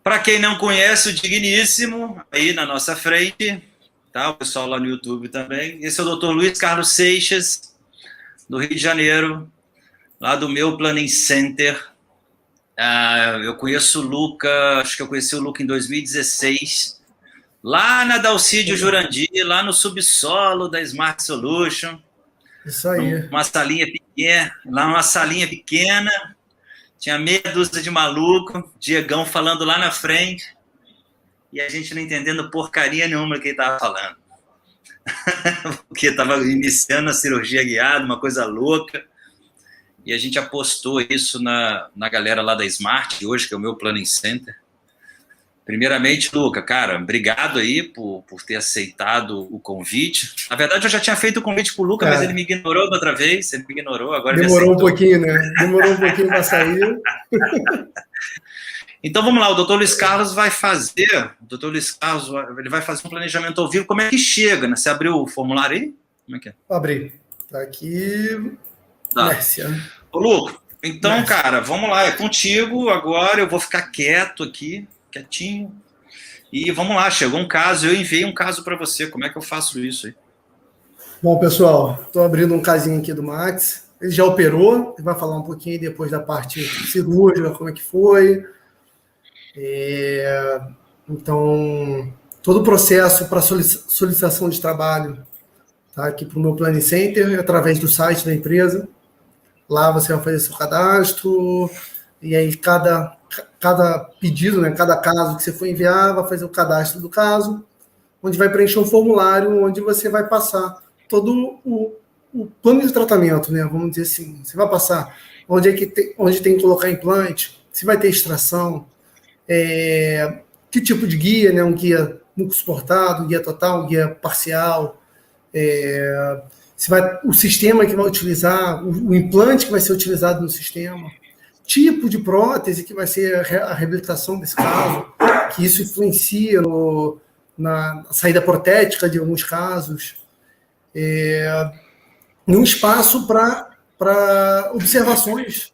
Para quem não conhece o Digníssimo, aí na nossa frente, tá? O pessoal lá no YouTube também. Esse é o Dr. Luiz Carlos Seixas, do Rio de Janeiro, lá do meu Planning Center. Eu conheço o Luca, acho que eu conheci o Luca em 2016, lá na Dalcídio Jurandir, lá no subsolo da Smart Solution. Isso aí. Numa salinha pequena, tinha meia dúzia de maluco, Diegão falando lá na frente, e a gente não entendendo porcaria nenhuma do que ele estava falando. Porque estava iniciando a cirurgia guiada, uma coisa louca, e a gente apostou isso na galera lá da Smart, hoje, que é o meu Planning Center. Primeiramente, Luca, cara, obrigado aí por ter aceitado o convite. Na verdade, eu já tinha feito o convite pro Luca, mas ele me ignorou da outra vez, ele me ignorou, agora demorou um pouquinho, né? Demorou um pouquinho para sair. Então, vamos lá, o Dr. Luiz Carlos vai fazer, ele vai fazer um planejamento ao vivo. Como é que chega, né? Você abriu o formulário aí? Como é que é? Abri. Tá aqui. Tá. Mércia. Ô, Luca, então, cara, vamos lá, é contigo agora, eu vou ficar quieto aqui, quietinho. E vamos lá, chegou um caso, eu enviei um caso para você. Como é que eu faço isso aí? Bom, pessoal, estou abrindo um casinho aqui do Max. Ele já operou, ele vai falar um pouquinho depois da parte cirúrgica, como é que foi. Então, todo o processo para solicitação de trabalho tá aqui para o meu Planning Center, através do site da empresa. Lá você vai fazer seu cadastro, e aí cada pedido, né, cada caso que você for enviar, vai fazer o cadastro do caso, onde vai preencher um formulário, onde você vai passar todo o plano de tratamento, né, vamos dizer assim. Você vai passar onde tem que colocar implante, se vai ter extração, que tipo de guia, né, um guia mucosuportado, um guia total, um guia parcial, o sistema que vai utilizar, o implante que vai ser utilizado no sistema, tipo de prótese que vai ser a reabilitação desse caso, que isso influencia na saída protética de alguns casos, e um espaço para observações,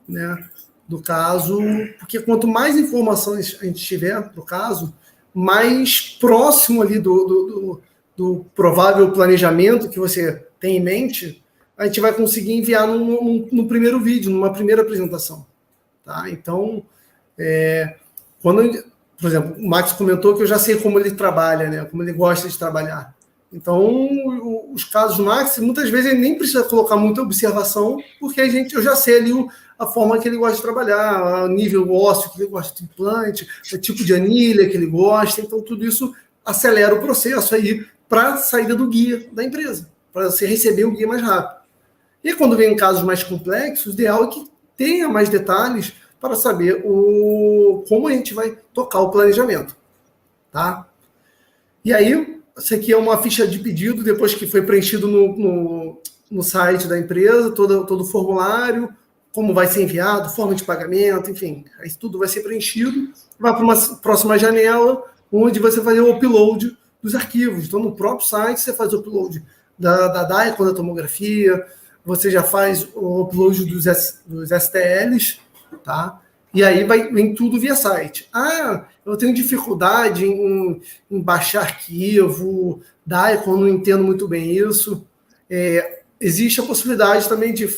né, do caso, porque quanto mais informações a gente tiver do caso, mais próximo ali do provável planejamento que você tem em mente, a gente vai conseguir enviar no primeiro vídeo, numa primeira apresentação. Tá? Então, por exemplo, o Max comentou que eu já sei como ele trabalha, né? Como ele gosta de trabalhar. Então, os casos do Max, muitas vezes ele nem precisa colocar muita observação, porque eu já sei ali a forma que ele gosta de trabalhar, o nível ósseo que ele gosta de implante, o tipo de anilha que ele gosta. Então, tudo isso acelera o processo aí para a saída do guia da empresa, para você receber o guia mais rápido. E quando vem casos mais complexos, o ideal é que tenha mais detalhes para saber como a gente vai tocar o planejamento. Tá? E aí, isso aqui é uma ficha de pedido, depois que foi preenchido no site da empresa, todo o formulário, como vai ser enviado, forma de pagamento, enfim, aí tudo vai ser preenchido, vai para uma próxima janela, onde você vai fazer o upload dos arquivos. Então, no próprio site, você faz o upload da DICOM, da tomografia, você já faz o upload dos STLs, tá? E aí vem tudo via site. Eu tenho dificuldade em baixar arquivo, DICOM, não entendo muito bem isso. Existe a possibilidade também de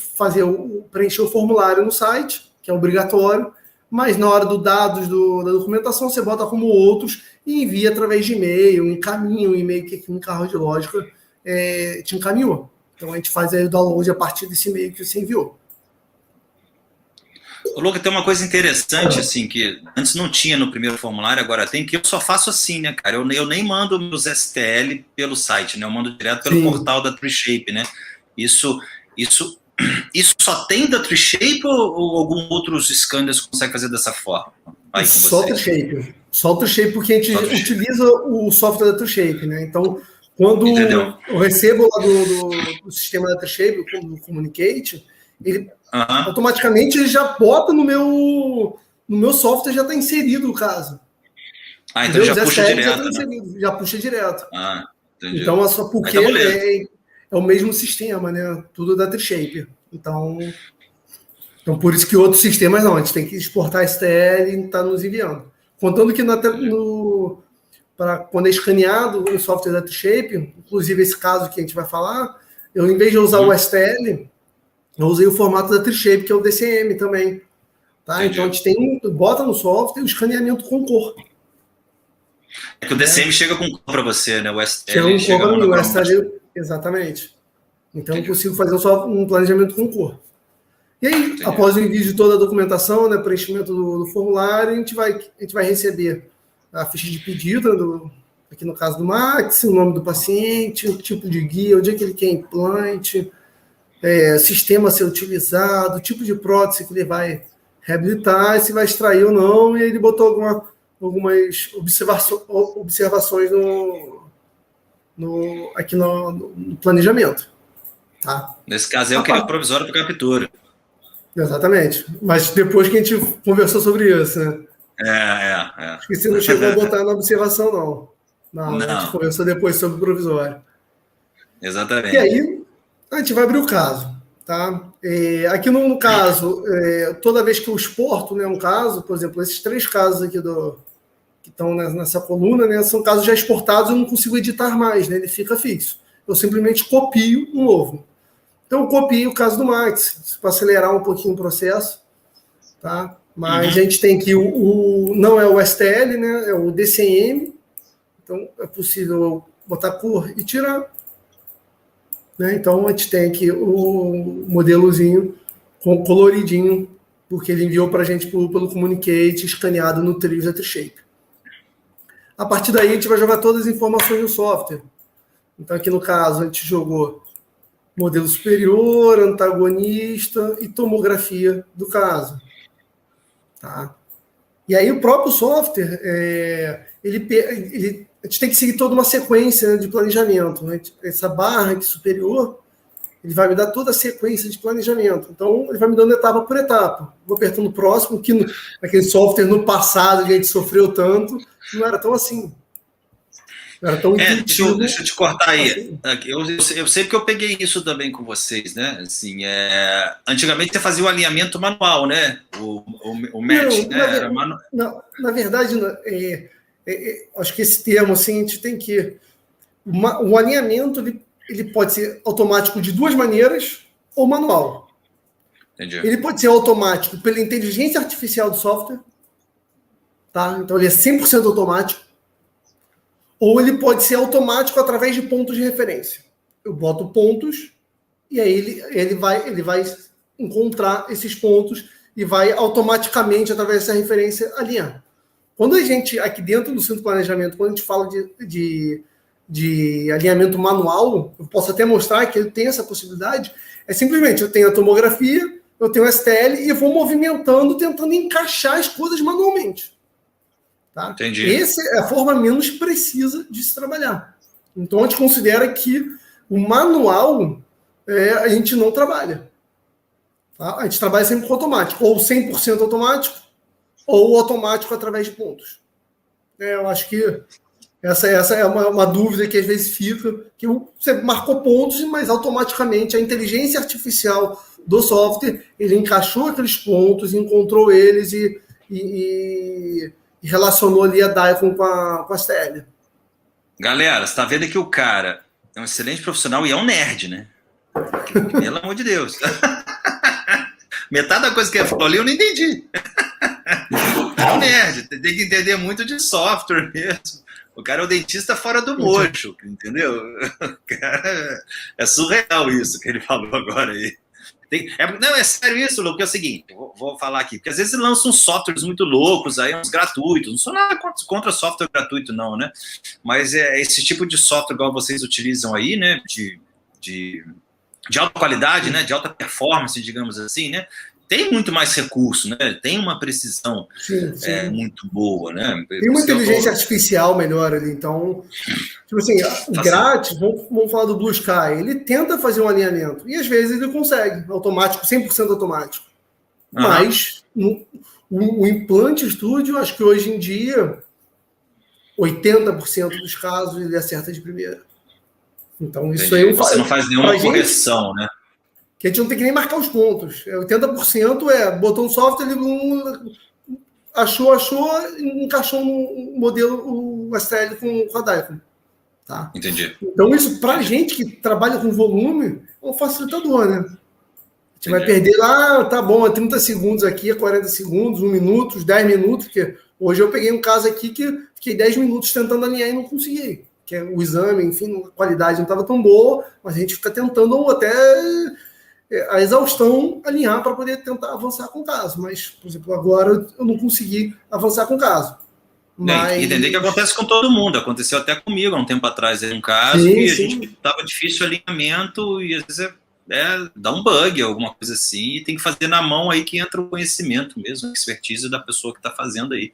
preencher o formulário no site, que é obrigatório, mas na hora dos dados da documentação, você bota como outros e envia através de e-mail, encaminha um e-mail que a Clínica Radiológica te encaminhou. Então, a gente faz aí o download a partir desse e-mail que você enviou. Ô, Luca, tem uma coisa interessante, assim, que antes não tinha no primeiro formulário, agora tem, que eu só faço assim, né, cara? Eu nem mando meus STL pelo site, né? Eu mando direto pelo portal da TreeShape, né? Isso só tem da TreeShape ou alguns outros scanners conseguem fazer dessa forma? Só o TreeShape. Só o TreeShape, porque a gente utiliza o software da TreeShape, né? Então, quando eu recebo lá do sistema da TreeShape, do Communicate, ele automaticamente ele já bota no meu software, já está inserido o caso. Então já puxa direto. Já puxa direto. Entendi. Então, só porque é o mesmo sistema, né? Tudo da TreeShape. Então, por isso que outros sistemas não, a gente tem que exportar STL e está nos enviando. Contando que quando é escaneado o software da T-Shape, inclusive esse caso que a gente vai falar, eu, em vez de usar o STL, eu usei o formato da T-Shape, que é o DCM também. Tá? Então, a gente bota no software o escaneamento com cor. É que o DCM chega com cor para você, né? O STL chega com cor para mim, o STL, exatamente. Então, eu consigo fazer um planejamento com cor. E aí, após o envio de toda a documentação, né, preenchimento do formulário, a gente vai receber a ficha de pedido, aqui no caso do Max, o nome do paciente, o tipo de guia, onde é que ele quer implante, sistema a ser utilizado, o tipo de prótese que ele vai reabilitar, se vai extrair ou não, e ele botou algumas observações aqui no planejamento. Tá? Nesse caso, eu queria provisório para captura. Exatamente. Mas depois que a gente conversou sobre isso, né? Acho que você não chegou a botar na observação, não. Não. A gente conversou depois sobre o provisório. Exatamente. E aí, a gente vai abrir o caso. Tá? Aqui no caso, toda vez que eu exporto, né, um caso, por exemplo, esses 3 casos aqui que estão nessa coluna, né, são casos já exportados, eu não consigo editar mais, né, ele fica fixo. Eu simplesmente copio um novo. Então, eu copio o caso do Max, para acelerar um pouquinho o processo. Tá? Mas a gente tem que não é o STL, né, é o DCM. Então, é possível botar cor e tirar. Né? Então, a gente tem aqui o modelozinho coloridinho, porque ele enviou para a gente pelo Communicate, escaneado no Trios da T-Shape. A partir daí, a gente vai jogar todas as informações no software. Então, aqui no caso, a gente jogou modelo superior, antagonista e tomografia do caso. Tá? E aí, o próprio software, a gente tem que seguir toda uma sequência, né, de planejamento. Né? Essa barra aqui superior, ele vai me dar toda a sequência de planejamento. Então, ele vai me dando etapa por etapa. Vou apertando o próximo, que aquele software no passado que a gente sofreu tanto, não era tão assim. Não era tão intuitivo. Deixa eu te cortar aí. Assim. Eu sei que eu peguei isso também com vocês, né? Assim, antigamente você fazia o alinhamento manual, né? O match, né? Na verdade, acho que esse termo, assim, a gente tem que... O alinhamento, ele pode ser automático de 2 maneiras ou manual. Entendi. Ele pode ser automático pela inteligência artificial do software. Tá? Então, ele é 100% automático. Ou ele pode ser automático através de pontos de referência. Eu boto pontos e aí ele vai encontrar esses pontos e vai automaticamente, através dessa referência, alinhar. Quando a gente, aqui dentro do centro de planejamento, quando a gente fala de alinhamento manual, eu posso até mostrar que ele tem essa possibilidade, simplesmente eu tenho a tomografia, eu tenho o STL e eu vou movimentando, tentando encaixar as coisas manualmente. Tá? Entendi. Essa é a forma menos precisa de se trabalhar. Então, a gente considera que o manual a gente não trabalha. Tá? A gente trabalha sempre com automático, ou 100% automático, ou automático através de pontos. Eu acho que essa é uma dúvida que às vezes fica, que você marcou pontos, mas automaticamente a inteligência artificial do software, ele encaixou aqueles pontos, encontrou eles e relacionou ali a Daikon com a STL. Galera, você está vendo que o cara é um excelente profissional e é um nerd, né? Pelo amor de Deus. Metade da coisa que ele falou ali eu não entendi. É um nerd, tem que entender muito de software mesmo. O cara é o dentista fora do mocho, entendeu? Cara, é surreal isso que ele falou agora aí. Não, é sério isso, Lu, que é o seguinte, vou falar aqui, porque às vezes lançam softwares muito loucos, aí uns gratuitos, não sou nada contra software gratuito não, né, mas esse tipo de software igual vocês utilizam aí, né, de alta qualidade, né, de alta performance, digamos assim, né, tem muito mais recurso, né, tem uma precisão sim. Muito boa, né. Tem uma inteligência artificial melhor ali, então, tipo assim, o grátis, vamos falar do Blue Sky, ele tenta fazer um alinhamento, e às vezes ele consegue, automático, 100% automático. Mas, o implante estúdio, acho que hoje em dia, 80% dos casos ele acerta de primeira. Então, isso aí... Você não faz nenhuma correção, né? Que a gente não tem que nem marcar os pontos. 80% botou um software, ele achou, encaixou no modelo o STL com a Dicom. Tá? Entendi. Então, isso, para a gente que trabalha com volume, é um facilitador, né? A gente vai perder lá, tá bom, 30 segundos aqui, 40 segundos, 1 minuto, 10 minutos, porque hoje eu peguei um caso aqui que fiquei 10 minutos tentando alinhar e não consegui. Que o exame, enfim, a qualidade não estava tão boa, mas a gente fica tentando até a exaustão alinhar para poder tentar avançar com o caso. Mas, por exemplo, agora eu não consegui avançar com o caso. Mas... entender que acontece com todo mundo. Aconteceu até comigo há um tempo atrás, um caso, sim, e a sim. gente estava difícil o alinhamento, e às vezes dá um bug, alguma coisa assim, e tem que fazer na mão aí que entra o conhecimento mesmo, a expertise da pessoa que está fazendo aí.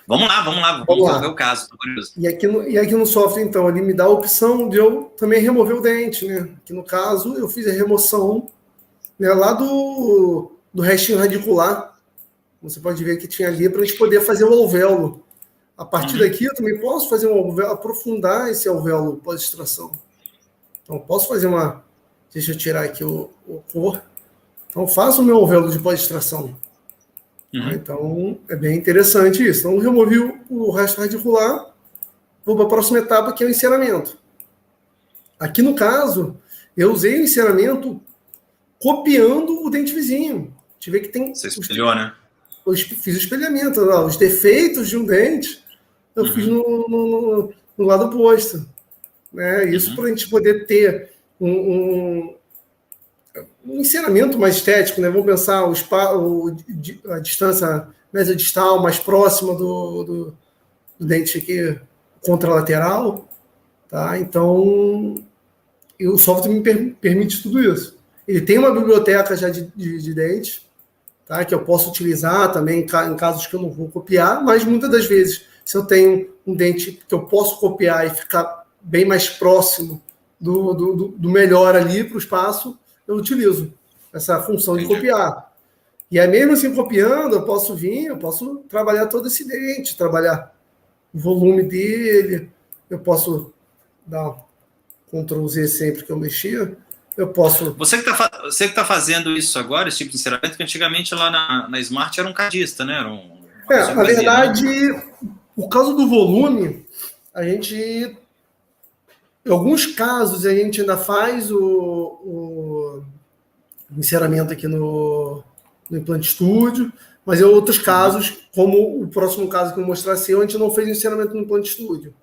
Vamos lá, vamos ver o caso, tô curioso. E aqui no software, então, ele me dá a opção de eu também remover o dente, né? Que no caso, eu fiz a remoção, né, lá do restinho radicular. Você pode ver que tinha ali para a gente poder fazer o alvéolo. A partir daqui, eu também posso fazer um alvéolo, aprofundar esse alvéolo pós-extração. Então, posso fazer uma... Deixa eu tirar aqui o cor. Então, faço o meu alvéolo de pós-extração. Então, é bem interessante isso. Então, removi o resto radicular, vou para a próxima etapa, que é o enceramento. Aqui, no caso, eu usei o enceramento copiando o dente vizinho. Deixa eu ver que tem... Você espelhou, né? Eu fiz o espelhamento, os defeitos de um dente, eu fiz no lado oposto. Né? Isso para a gente poder ter um enceramento mais estético, né? Vamos pensar a distância mesodistal mais próxima do dente aqui contralateral. Tá? Então, o software me permite tudo isso. Ele tem uma biblioteca já de dentes, tá? Que eu posso utilizar também em casos que eu não vou copiar, mas muitas das vezes, se eu tenho um dente que eu posso copiar e ficar bem mais próximo do melhor ali para o espaço, eu utilizo essa função de copiar. E aí, mesmo assim, copiando, eu posso trabalhar todo esse dente, trabalhar o volume dele, eu posso dar Ctrl Z sempre que eu mexer. Eu posso... Você que tá fazendo isso agora, esse tipo de enceramento, que antigamente lá na Smart era um cadista, né? Na verdade, por causa do volume, a gente... Em alguns casos, a gente ainda faz o enceramento aqui no Implant Studio, mas em outros casos, como o próximo caso que eu vou mostrar seu, a gente não fez o enceramento no Implant Studio.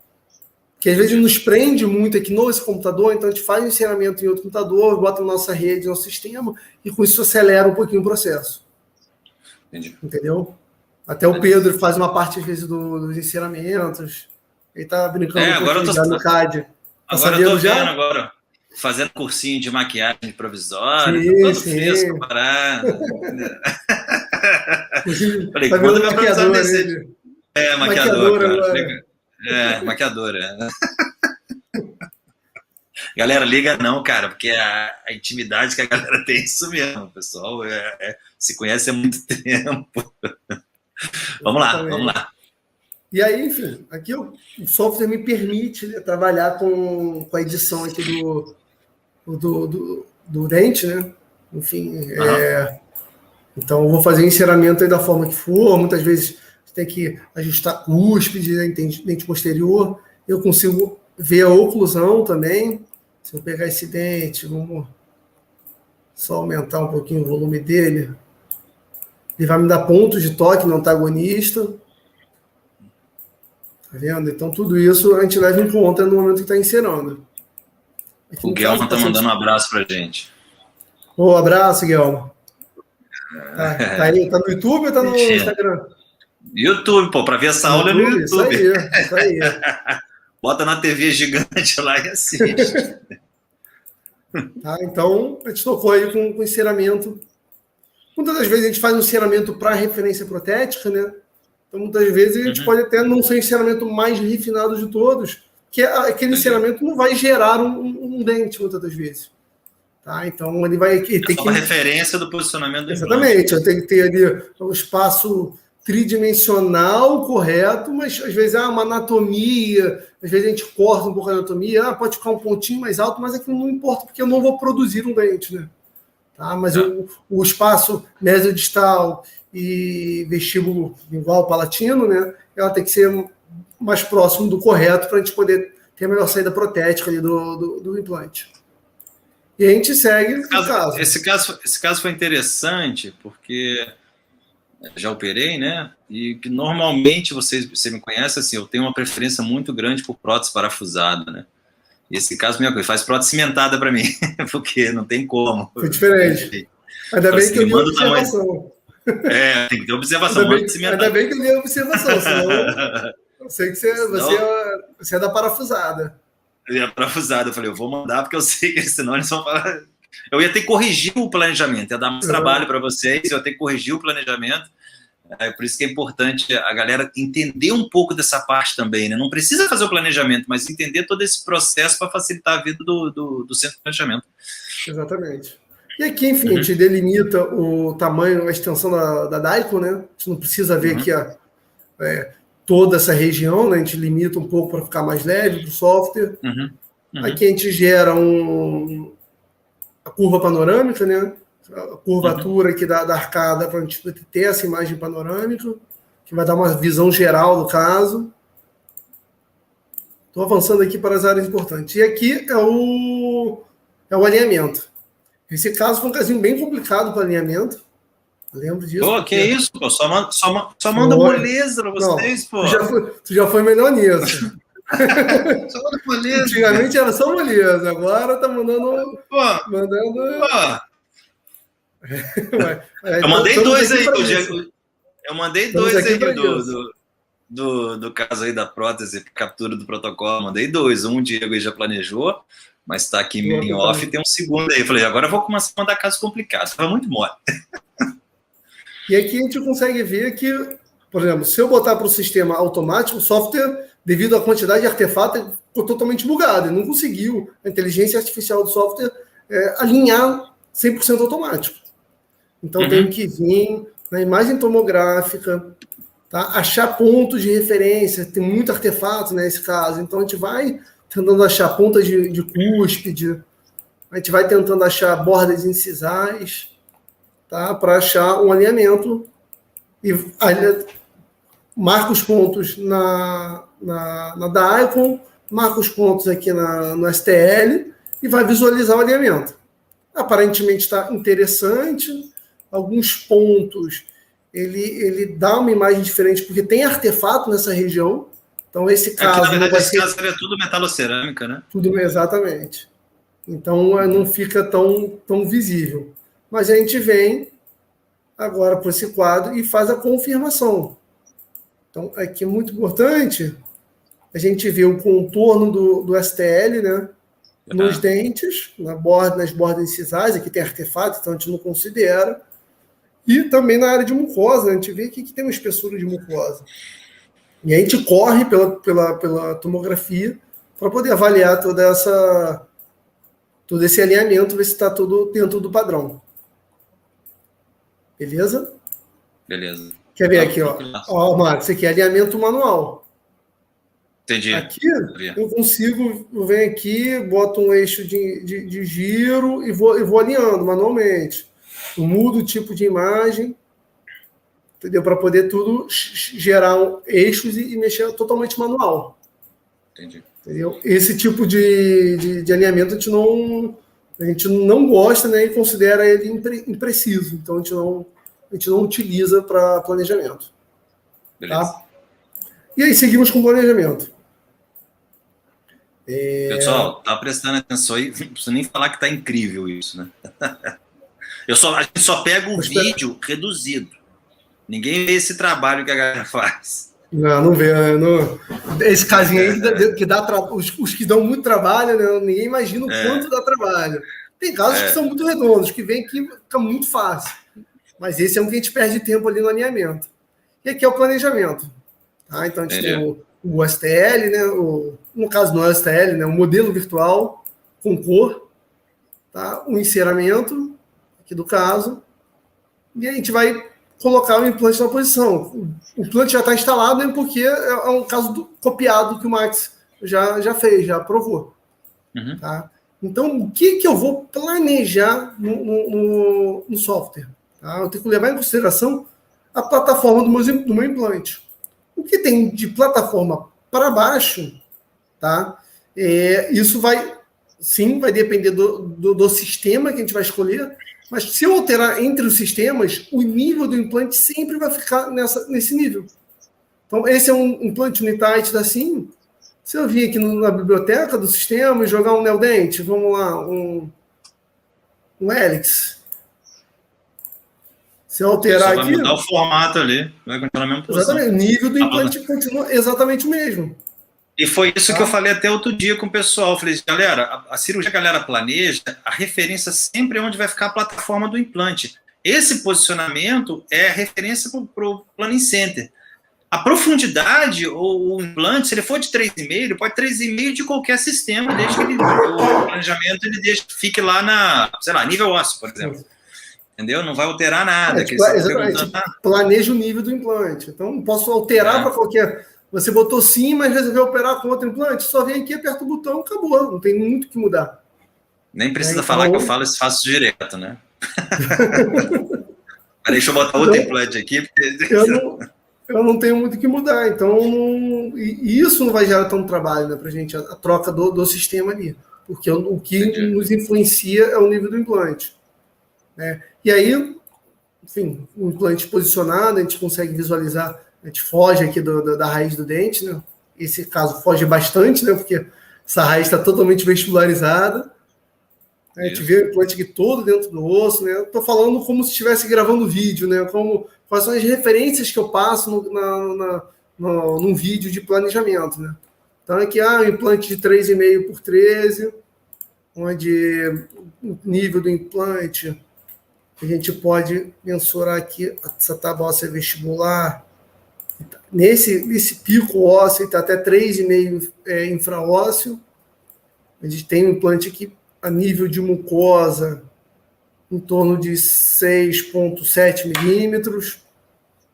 Que às vezes nos prende muito aqui nesse computador, então a gente faz o enceramento em outro computador, bota na nossa rede, no nosso sistema, e com isso acelera um pouquinho o processo. Entendi. Entendeu? Até o Pedro faz uma parte, às vezes, dos enceramentos. Ele tá brincando um pouquinho já no CAD. Agora eu tô vendo agora, fazendo cursinho de maquiagem provisória, sim, todo fresco, parado. Falei, tá quando meu maquiador desse... maquiadora. Maquiadora. Galera, liga não, cara, porque a intimidade que a galera tem é isso mesmo, o pessoal se conhece há muito tempo. Vamos lá. E aí, enfim, aqui o software me permite, né, trabalhar com a edição aqui do dente, né? Enfim, então eu vou fazer o enceramento aí da forma que for. Muitas vezes você tem que ajustar cúspide, né, dente posterior. Eu consigo ver a oclusão também. Se eu pegar esse dente, vamos só aumentar um pouquinho o volume dele. Ele vai me dar pontos de toque no antagonista. Tá vendo? Então, tudo isso a gente leva em conta no momento que está encerando. Aqui o Guilherme está mandando um abraço para a gente. Abraço, Guilherme. Tá aí, tá no YouTube ou tá no Instagram? YouTube, pô, para ver essa aula no YouTube. Isso aí. Bota na TV gigante lá e assiste. Tá, então, a gente tocou aí com enceramento. Muitas das vezes a gente faz um enceramento para referência protética, né? Então, muitas vezes a gente pode até não ser o enceramento mais refinado de todos, que aquele enceramento não vai gerar um dente, muitas das vezes. Tá? Então, ele vai ter que... uma referência do posicionamento do Exatamente, eu tenho que ter ali o espaço tridimensional correto, mas às vezes uma anatomia, às vezes a gente corta um pouco a anatomia, pode ficar um pontinho mais alto, mas aquilo não importa, porque eu não vou produzir um dente, né? tá? Mas o espaço mesodistal e vestíbulo lingual palatino, né, ela tem que ser mais próximo do correto para a gente poder ter a melhor saída protética ali do implante. E a gente segue o caso. Esse caso foi interessante, porque já operei, né? E que normalmente, você me conhece, assim, eu tenho uma preferência muito grande por prótese parafusada, né? E esse caso, minha coisa, faz prótese cimentada para mim, porque não tem como. Foi diferente. Ainda bem que eu li a observação. Tem que ter observação. Ainda bem que eu li a observação, senão eu sei que você é da parafusada. Eu ia parafusada, eu falei, eu vou mandar, porque eu sei que senão eles vão falar... Eu ia ter que corrigir o planejamento, ia dar mais trabalho para vocês, eu ia ter que corrigir o planejamento. Por isso que é importante a galera entender um pouco dessa parte também, né? Não precisa fazer o planejamento, mas entender todo esse processo para facilitar a vida do centro de planejamento. Exatamente. E aqui, enfim, a gente delimita o tamanho, a extensão da DICOM, né? A gente não precisa ver aqui toda essa região, né? A gente limita um pouco para ficar mais leve para o software. Aqui a gente gera a curva panorâmica, né? A curvatura aqui da arcada para a gente ter essa imagem panorâmica, que vai dar uma visão geral do caso. Estou avançando aqui para as áreas importantes. E aqui é o alinhamento. Esse caso foi um casinho bem complicado para alinhamento. Lembro disso. Pô, que isso, pô. Só manda moleza para vocês, pô. Tu já foi melhor nisso. Só manda moleza. Antigamente era só moleza, agora tá mandando. Eu mandei dois aí. Eu mandei dois aí do caso aí da prótese, captura do protocolo. Mandei dois. Um o Diego aí já planejou, mas está aqui em off, e tem um segundo aí. Eu falei, agora eu vou começar a mandar casos complicados. Foi muito mole. E aqui a gente consegue ver que, por exemplo, se eu botar para o sistema automático, o software, devido à quantidade de artefatos, ficou totalmente bugado. Ele não conseguiu, a inteligência artificial do software, alinhar 100% automático. Então, tem que vir na imagem tomográfica, tá? Achar pontos de referência. Tem muito artefato nesse caso. Então, a gente vai tentando achar pontas de cúspide, a gente vai tentando achar bordas incisais, tá? Para achar um alinhamento. E marca os pontos na DICOM, marca os pontos aqui no STL e vai visualizar o alinhamento. Aparentemente está interessante. Alguns pontos ele dá uma imagem diferente porque tem artefato nessa região. Então, esse caso. Na verdade, esse caso é tudo metalocerâmica, né? Tudo, exatamente. Então, não fica tão visível. Mas a gente vem agora para esse quadro e faz a confirmação. Então, aqui é muito importante a gente ver o contorno do STL, né? Nos dentes, nas bordas incisais, aqui tem artefato, então a gente não considera. E também na área de mucosa, a gente vê aqui que tem uma espessura de mucosa. E a gente corre pela tomografia para poder avaliar todo esse alinhamento, ver se está tudo dentro do padrão. Beleza? Beleza. Quer ver aqui, ó? Ó, Marcos, isso aqui é alinhamento manual. Entendi. Aqui eu consigo, eu venho aqui, boto um eixo de giro e vou alinhando manualmente. Eu mudo o tipo de imagem, entendeu? Para poder tudo gerar eixos e mexer totalmente manual. Entendi. Entendeu? Esse tipo de alinhamento a gente não gosta, né, e considera ele impreciso. Então a gente não utiliza para planejamento. Beleza. Tá? E aí seguimos com o planejamento. Pessoal, tá prestando atenção aí, não precisa nem falar que tá incrível isso, né? A gente só pega o vídeo reduzido. Ninguém vê esse trabalho que a galera faz. Não vê. Esse casinho aí que dá os que dão muito trabalho, né? Ninguém imagina o quanto dá trabalho. Tem casos que são muito redondos, que vem aqui fica muito fácil. Mas esse é um que a gente perde tempo ali no alinhamento. E aqui é o planejamento. Tá? Então a gente tem o STL, né? No caso não é o STL, né? O modelo virtual com cor, tá? O enceramento, aqui do caso, e a gente vai colocar o implante na posição. O implante já está instalado, né? Porque é um caso copiado que o Max já fez, já aprovou. Tá? Então, o que eu vou planejar no software? Tá? Eu tenho que levar em consideração a plataforma do meu implante. O que tem de plataforma para baixo, tá? Isso vai depender do sistema que a gente vai escolher, mas se eu alterar entre os sistemas, o nível do implante sempre vai ficar nesse nível. Então, esse é um implante Unitight da Sim. Se eu vir aqui na biblioteca do sistema e jogar um Neodent, vamos lá, um Helix. Se eu alterar aqui... vai mudar o formato ali, vai continuar na mesma posição. Exatamente, o nível do implante continua exatamente o mesmo. E foi isso que eu falei até outro dia com o pessoal. Eu falei, galera, a cirurgia que a galera planeja, a referência sempre é onde vai ficar a plataforma do implante. Esse posicionamento é a referência para o Planning Center. A profundidade, ou o implante, se ele for de 3,5, ele pode 3,5 de qualquer sistema, desde que o planejamento fique lá sei lá, nível ósseo, por exemplo. Entendeu? Não vai alterar nada. Exatamente. Planeja o nível do implante. Então, não posso alterar para qualquer... Você botou sim, mas resolveu operar com outro implante, só vem aqui, aperta o botão, acabou. Não tem muito o que mudar. Nem precisa falar que eu faço direto, né? Deixa eu botar outro implante aqui. Porque... Eu não tenho muito o que mudar. Então, isso não vai gerar tanto trabalho, né, para a gente, a troca do sistema ali. Porque o que nos influencia é o nível do implante. Né? E aí, enfim, o implante posicionado, a gente consegue visualizar. A gente foge aqui da raiz do dente, né? Esse caso foge bastante, né? Porque essa raiz está totalmente vestibularizada. A gente vê o implante aqui todo dentro do osso, né? Estou falando como se estivesse gravando vídeo, né? Quais são as referências que eu passo num vídeo de planejamento, né? Então aqui, um implante de 3,5 por 13, onde o nível do implante, a gente pode mensurar aqui essa tábua óssea vestibular. Nesse pico ósseo, está até 3,5 infraósseo. A gente tem um implante aqui a nível de mucosa em torno de 6,7 milímetros.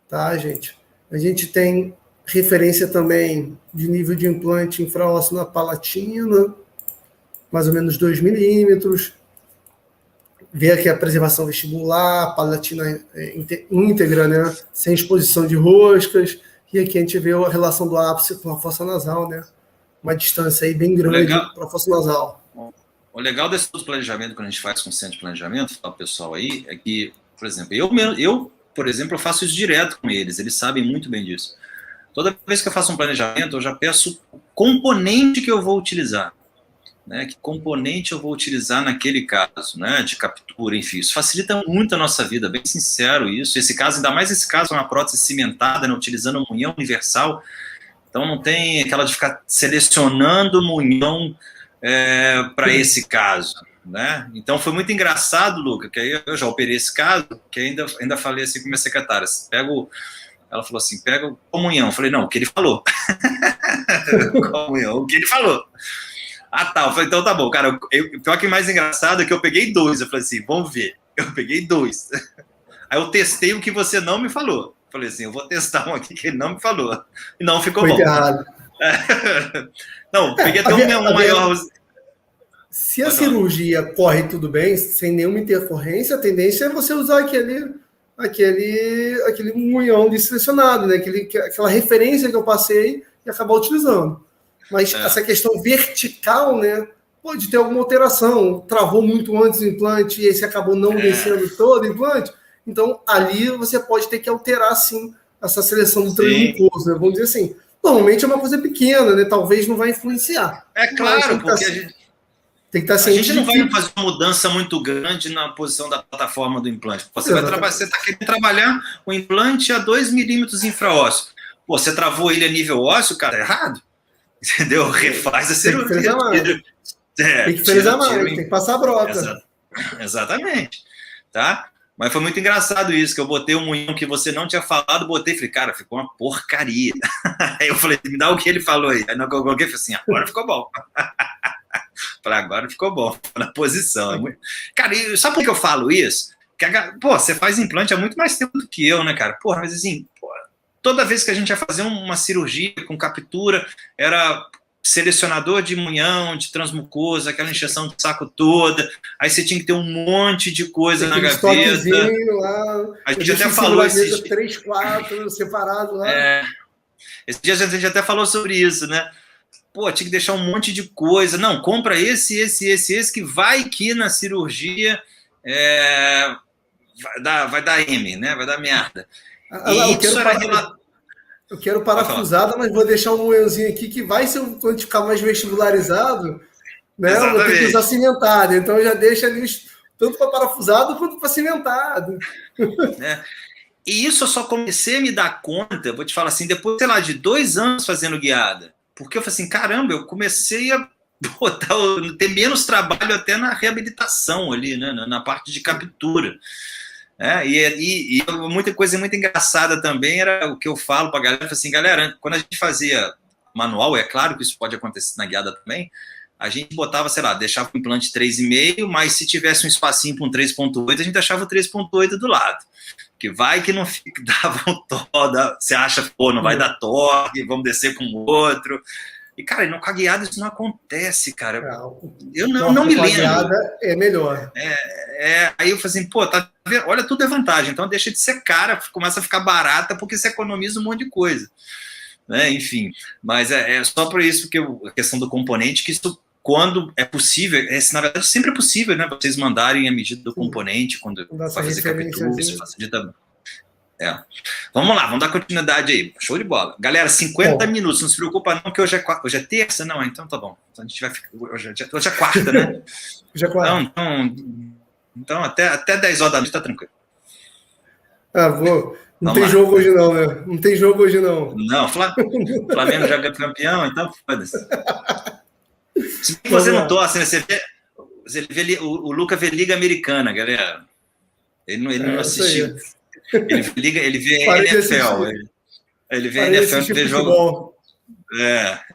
Tá, gente? A gente tem referência também de nível de implante infraósseo na palatina, mais ou menos 2 milímetros. Ver aqui a preservação vestibular, palatina íntegra, né? Sem exposição de roscas. E aqui a gente vê a relação do ápice com a fossa nasal, né? Uma distância aí bem grande para a fossa nasal. O legal desse planejamento, quando a gente faz com o centro de planejamento, fala o pessoal aí, é que, por exemplo, por exemplo, eu faço isso direto com eles sabem muito bem disso. Toda vez que eu faço um planejamento, eu já peço o componente que eu vou utilizar. Né, que componente eu vou utilizar naquele caso, né, de captura, enfim, isso facilita muito a nossa vida, bem sincero isso, esse caso, ainda mais esse caso, uma prótese cimentada, né, utilizando munhão universal, então não tem aquela de ficar selecionando munhão para esse caso, né, então foi muito engraçado, Luca, que aí eu já operei esse caso, que ainda falei assim com minha secretária, ela falou assim, pega o comunhão, eu falei, não, o que ele falou, comunhão, o que ele falou. Tá. Eu falei, então tá bom, cara. O pior que mais engraçado é que eu peguei 2. Eu falei assim, vamos ver. Eu peguei 2. Aí eu testei o que você não me falou. Eu falei assim, eu vou testar um aqui que ele não me falou. E não ficou bom. Errado. Não, peguei até um maior. Se a cirurgia corre tudo bem, sem nenhuma intercorrência, a tendência é você usar aquele munhão de selecionado, né? Aquela referência que eu passei e acabar utilizando. Mas essa questão vertical, né, pode ter alguma alteração. Travou muito antes o implante e esse acabou não descendo todo o implante. Então, ali você pode ter que alterar, sim, essa seleção do treino mucoso, né? Vamos dizer assim. Normalmente é uma coisa pequena, né? Talvez não vai influenciar. É claro, porque a gente a gente não vai fazer uma mudança muito grande na posição da plataforma do implante. Você está querendo trabalhar o implante a 2 milímetros infraósseo. Pô, você travou ele a nível ósseo, cara, é errado. Entendeu? Refaz a cirurgia. Tem que frisar mais, tem que passar a brota. Exatamente. Tá? Mas foi muito engraçado isso, que eu botei um munhão que você não tinha falado, botei e falei, cara, ficou uma porcaria. Aí eu falei, me dá o que ele falou aí. Aí eu coloquei e falei assim, agora ficou bom. Falei, agora ficou bom, na posição. Cara, e sabe por que eu falo isso? Você faz implante há muito mais tempo do que eu, né, cara? Porra, mas assim, toda vez que a gente ia fazer uma cirurgia com captura, era selecionador de munhão, de transmucosa, aquela injeção de saco toda, aí você tinha que ter um monte de coisa na gaveta. Lá, a gente até falou esses 3, 4 separados lá. Esses dias a gente até falou sobre isso, né? Pô, tinha que deixar um monte de coisa. Não, compra esse, que vai que na cirurgia vai dar M, né? Vai dar merda. Eu quero parafusada, mas vou deixar um moenzinho aqui que vai, se eu ficar mais vestibularizado, né? Eu vou ter que usar cimentado. Então já deixa ali tanto para parafusado quanto para cimentado. E isso eu só comecei a me dar conta, vou te falar assim, depois, sei lá, de 2 anos fazendo guiada. Porque eu falei assim, caramba, eu comecei a ter menos trabalho até na reabilitação ali, né? Na parte de captura. E muita coisa muito engraçada também era o que eu falo para a galera, assim, galera, quando a gente fazia manual, é claro que isso pode acontecer na guiada também, a gente botava, sei lá, deixava o implante 3,5, mas se tivesse um espacinho para um 3,8, a gente deixava o 3,8 do lado, que vai que não fica, dava um tó, você acha, pô, não vai dar torque, vamos descer com o outro. E, cara, com a guiada isso não acontece, cara. Eu não me lembro. A guiada é melhor. Aí eu falei assim, pô, tá vendo? Olha, tudo é vantagem. Então deixa de ser cara, começa a ficar barata, porque você economiza um monte de coisa. Né? Enfim, mas é só por isso que a questão do componente, que isso, quando é possível, na verdade sempre é possível, né? Vocês mandarem a medida do componente, quando vai fazer captura, isso facilita. Vamos lá, vamos dar continuidade aí. Show de bola. Galera, 50 minutos, não se preocupa não, que hoje é terça? Não, então tá bom. Então a gente vai ficar. Hoje é quarta, né? Hoje é quarta. Então até 10 horas da noite tá tranquilo. Não tem jogo hoje não, né? Não tem jogo hoje não. Não, Flamengo já é campeão, então foda-se. Se você não torce, né? Você vê o Luca vê Liga Americana, galera. Ele não assistiu. Ele vê NFL. Ele vê NFL, ele vê jogo.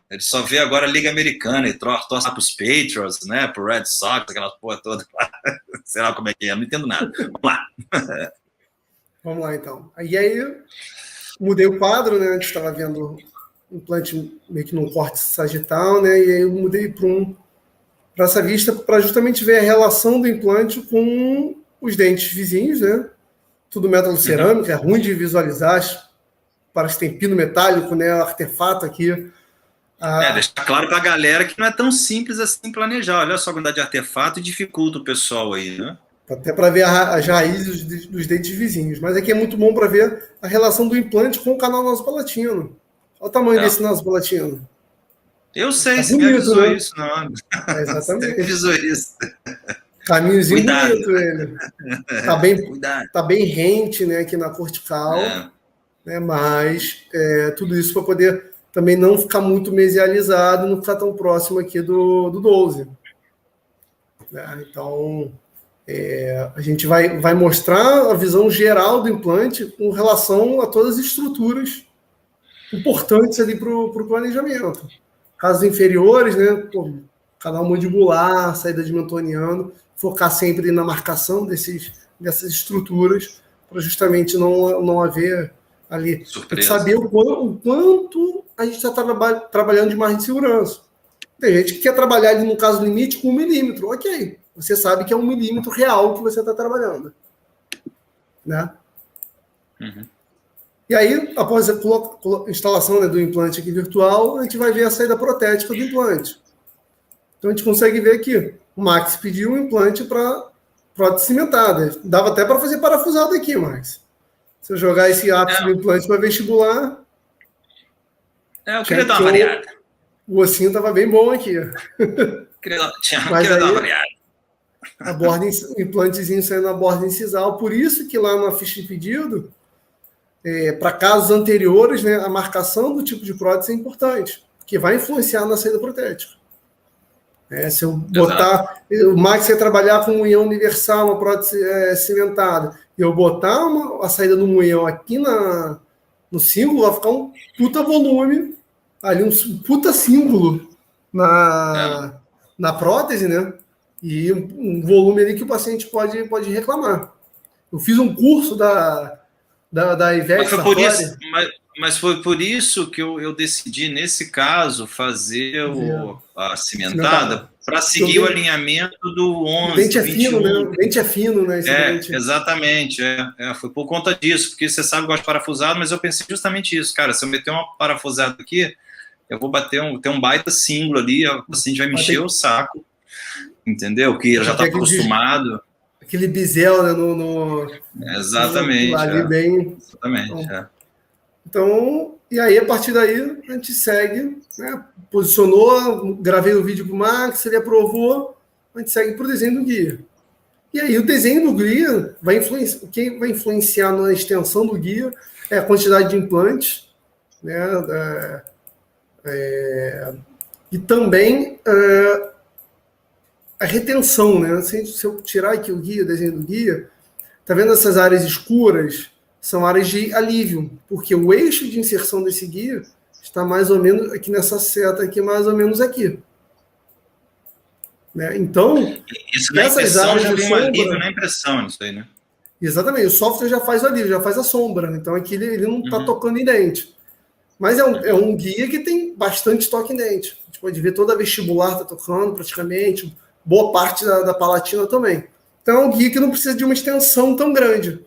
Ele só vê agora a Liga Americana e torce para os Patriots, né? Para o Red Sox, aquela porra toda. Sei lá como é que é, não entendo nada. Vamos lá. Vamos lá, então. E aí, mudei o quadro, né? A gente estava vendo um implante meio que num corte sagital, né? E aí eu mudei para essa vista para justamente ver a relação do implante com os dentes vizinhos, né? Tudo método cerâmico, é ruim de visualizar, parece que tem pino metálico, né? Artefato aqui. Deixar claro para a galera que não é tão simples assim planejar. Olha só a quantidade de artefato dificulta o pessoal aí, né? Até para ver as raízes dos dentes vizinhos. Mas aqui é muito bom para ver a relação do implante com o canal nasopalatino. Olha o tamanho desse nasopalatino. Eu sei, você me avisou, né? Isso, não. Exatamente. Você me avisou isso. Caminhozinho bonito ele. Tá bem rente, né, aqui na cortical, né, mas tudo isso para poder também não ficar muito mesializado, não ficar tão próximo aqui do 12. Né? Então, a gente vai mostrar a visão geral do implante com relação a todas as estruturas importantes ali para o planejamento. Casos inferiores, né, canal mandibular, saída de mentoniano, focar sempre na marcação dessas estruturas, para justamente não haver ali. Saber o quanto a gente está trabalhando de margem de segurança. Tem gente que quer trabalhar ali no caso limite com 1 milímetro. Ok, você sabe que é 1 milímetro real que você está trabalhando. Né? E aí, após a instalação, né, do implante aqui virtual, a gente vai ver a saída protética do implante. Então, a gente consegue ver aqui. O Max pediu um implante para prótese cimentada. Dava até para fazer parafusado aqui, Max. Se eu jogar esse ápice do implante para vestibular... eu queria dar uma variada. O ossinho estava bem bom aqui. Queria dar uma variada. O implantezinho saindo na borda incisal. Por isso que lá na ficha de pedido, para casos anteriores, né, a marcação do tipo de prótese é importante, porque vai influenciar na saída protética. Se eu botar... O Max ia trabalhar com um munhão universal, uma prótese cimentada, e eu botar a saída do munhão aqui no símbolo, vai ficar um puta volume, ali um puta símbolo na prótese, né? E um volume ali que o paciente pode reclamar. Eu fiz um curso da IVEX. Mas foi por isso que eu decidi, nesse caso, fazer a cimentada para seguir o alinhamento do 11, o dente é 21. fino, né? O dente é fino, né? Exatamente. Foi por conta disso, porque você sabe que eu gosto de parafusado, mas eu pensei justamente isso, cara, se eu meter uma parafusada aqui, eu vou ter um baita símbolo ali, o paciente vai me encher o saco, entendeu? Que ele já está acostumado. Aquele bisel, né? Exatamente. Ali bem... Exatamente, Então, e aí, a partir daí, a gente segue, né? Posicionou, gravei o vídeo para o Max, ele aprovou, a gente segue para o desenho do guia. E aí, o desenho do guia, quem vai influenciar na extensão do guia é a quantidade de implantes, né? E também a retenção, né? Se eu tirar aqui o desenho do guia, tá vendo essas áreas escuras? São áreas de alívio, porque o eixo de inserção desse guia está mais ou menos aqui nessa seta aqui, mais ou menos aqui. Né? Então, isso na impressão já vem um alívio na impressão, isso aí, né? Exatamente, o software já faz o alívio, já faz a sombra, então aqui ele não está tocando em dente. Mas é um guia que tem bastante toque em dente. A gente pode ver toda a vestibular está tocando praticamente, boa parte da palatina também. Então é um guia que não precisa de uma extensão tão grande.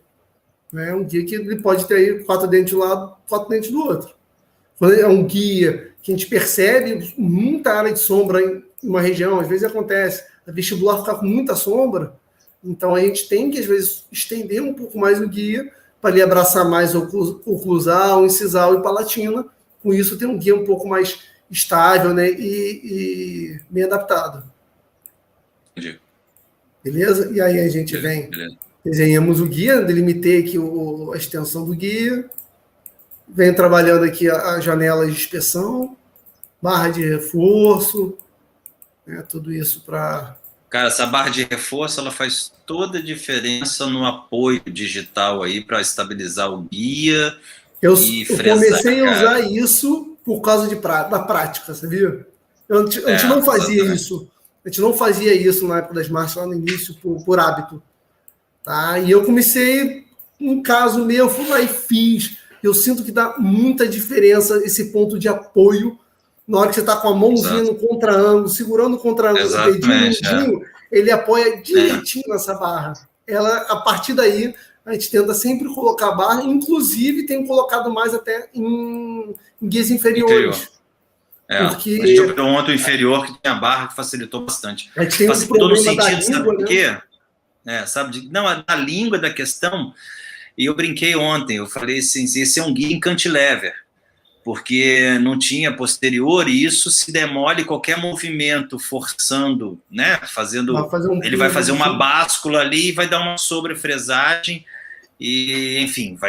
É um guia que ele pode ter aí 4 dentes de um lado, 4 dentes do outro. Quando é um guia que a gente percebe muita área de sombra em uma região, às vezes acontece, a vestibular ficar com muita sombra, então a gente tem que, às vezes, estender um pouco mais o guia para ali abraçar mais o oclusal, incisal e palatina. Com isso, tem um guia um pouco mais estável, né, e bem adaptado. Entendi. Beleza? E aí a gente vem... Desenhamos o guia, delimitei aqui a extensão do guia, venho trabalhando aqui as janelas de inspeção, barra de reforço, né, tudo isso para... Cara, essa barra de reforço, ela faz toda a diferença no apoio digital aí para estabilizar o guia eu comecei a usar isso por causa da prática, sabia? A gente não fazia isso. A gente não fazia isso na época das marchas, lá no início, por hábito. Tá? E eu comecei, um caso meu, eu fui lá e fiz. Eu sinto que dá muita diferença esse ponto de apoio na hora que você está com a mãozinha no contra-ângulo, segurando o contra-ângulo, o dedinho, ele apoia direitinho nessa barra. A partir daí, a gente tenta sempre colocar a barra, inclusive tem colocado mais até em guias inferiores. Porque... A gente operou ontem o inferior, que tem a barra, que facilitou bastante. A gente tem um problema da língua, sabe por quê? A língua da questão, e eu brinquei ontem, eu falei assim, esse é um guia em cantilever, porque não tinha posterior, e isso se demole qualquer movimento forçando, né, ele vai fazer uma báscula ali e vai dar uma sobrefresagem, e enfim,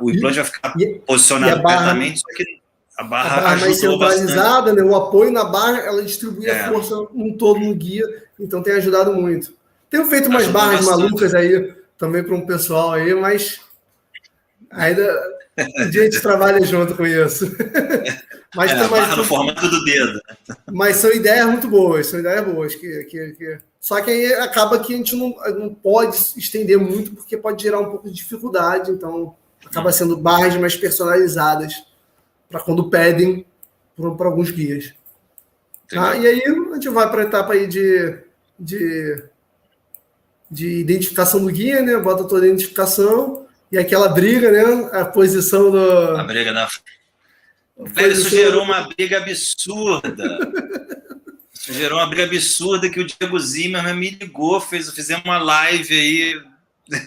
o implante vai ficar posicionado corretamente, só que a barra mais centralizada, né, o apoio na barra, ela distribui a força todo no guia, então tem ajudado muito. Tenho feito umas barras malucas aí também para um pessoal aí, mas ainda um dia a gente trabalha junto com isso. Mas a barra no formato do dedo. Mas são ideias muito boas, Só que aí acaba que a gente não pode estender muito, porque pode gerar um pouco de dificuldade, então acaba sendo barras mais personalizadas para quando pedem para alguns guias. Tá? E aí a gente vai para a etapa aí de identificação do guia, né? Bota toda a identificação e aquela briga, né? A posição do... A briga da... Velho, isso gerou uma briga absurda. Isso gerou uma briga absurda que o Diego Zimmermann me ligou, fizemos uma live aí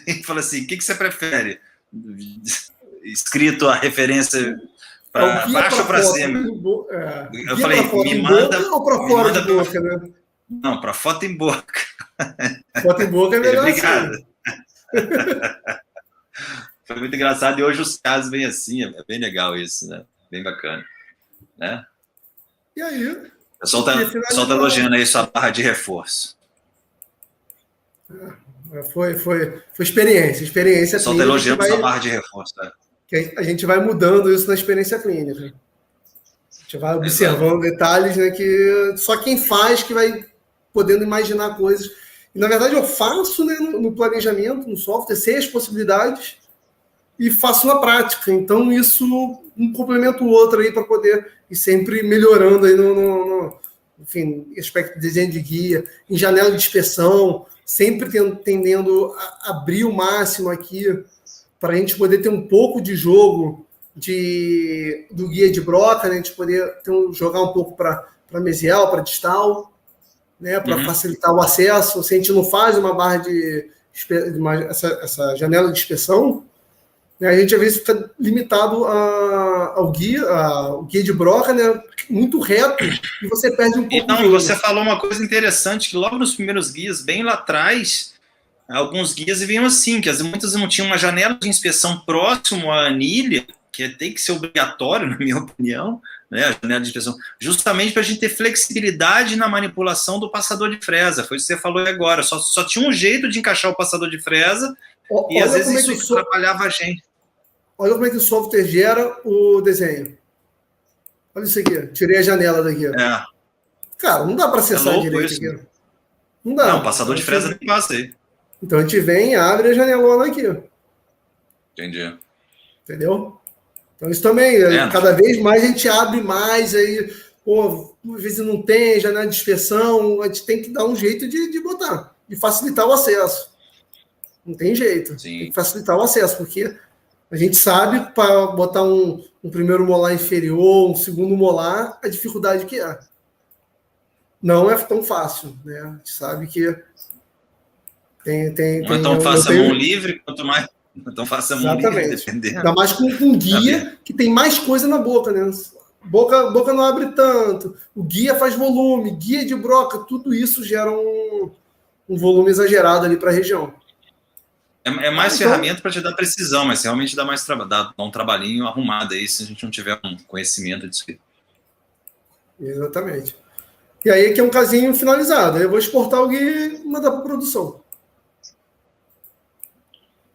e falou assim, o que você prefere? Escrito a referência para baixo ou para cima? Eu falei, me manda... Ou para fora de boca, né? Não, para foto em boca. Foto em boca é melhor. Obrigado. Assim. Foi muito engraçado. E hoje os casos vêm assim. É bem legal isso, né? Bem bacana. Né? E aí? O pessoal tá elogiando aí sua barra de reforço. Foi experiência. Experiência o pessoal está elogiando sua barra de reforço. Né? Que a gente vai mudando isso na experiência clínica. A gente vai observando detalhes, né, que só quem faz que vai podendo imaginar coisas. E, na verdade, eu faço, né, no planejamento, no software, sei as possibilidades e faço na prática. Então, isso um complementa o outro aí para poder ir sempre melhorando aí enfim, aspecto de desenho de guia, em janela de inspeção, sempre tendendo a abrir o máximo aqui para a gente poder ter um pouco de jogo do guia de broca, né? A gente poder jogar um pouco para mesial, para distal, né? Para facilitar o acesso. Se a gente não faz uma barra essa janela de inspeção, né? A gente às vezes fica limitado ao guia de broca, né? Muito reto, e você perde um pouco. Então, você falou uma coisa interessante, que logo nos primeiros guias, bem lá atrás, alguns guias vinham assim, que muitas não tinham uma janela de inspeção próximo à anilha, que tem que ser obrigatório, na minha opinião, né, a janela de inspeção, justamente para a gente ter flexibilidade na manipulação do passador de fresa. Foi o que você falou agora, só tinha um jeito de encaixar o passador de fresa, e às vezes isso atrapalhava a gente. Olha como é que o software gera o desenho. Olha isso aqui, tirei a janela daqui. Cara, não dá para acessar direito aqui. Não dá. Não, passador de fresa nem passa aí. Então a gente vem e abre a janelona aqui. Entendi. Entendeu? Então isso também, cada vez mais a gente abre mais, aí, pô, às vezes não tem janela de inspeção, a gente tem que dar um jeito de botar, de facilitar o acesso. Não tem jeito. Sim. Tem que facilitar o acesso, porque a gente sabe para botar um primeiro molar inferior, um segundo molar, a dificuldade que é. Não é tão fácil, né? A gente sabe que não é tão fácil a mão livre, quanto mais. Então faça a mão livre, dependendo. Ainda mais com um guia que tem mais coisa na boca, né? Boca não abre tanto, o guia faz volume, guia de broca, tudo isso gera um volume exagerado ali para a região. É mais ferramenta para te dar precisão, mas realmente dá mais dá um trabalhinho arrumado aí, se a gente não tiver um conhecimento disso aqui. Exatamente. E aí aqui é um casinho finalizado. Aí eu vou exportar o guia e mandar para produção.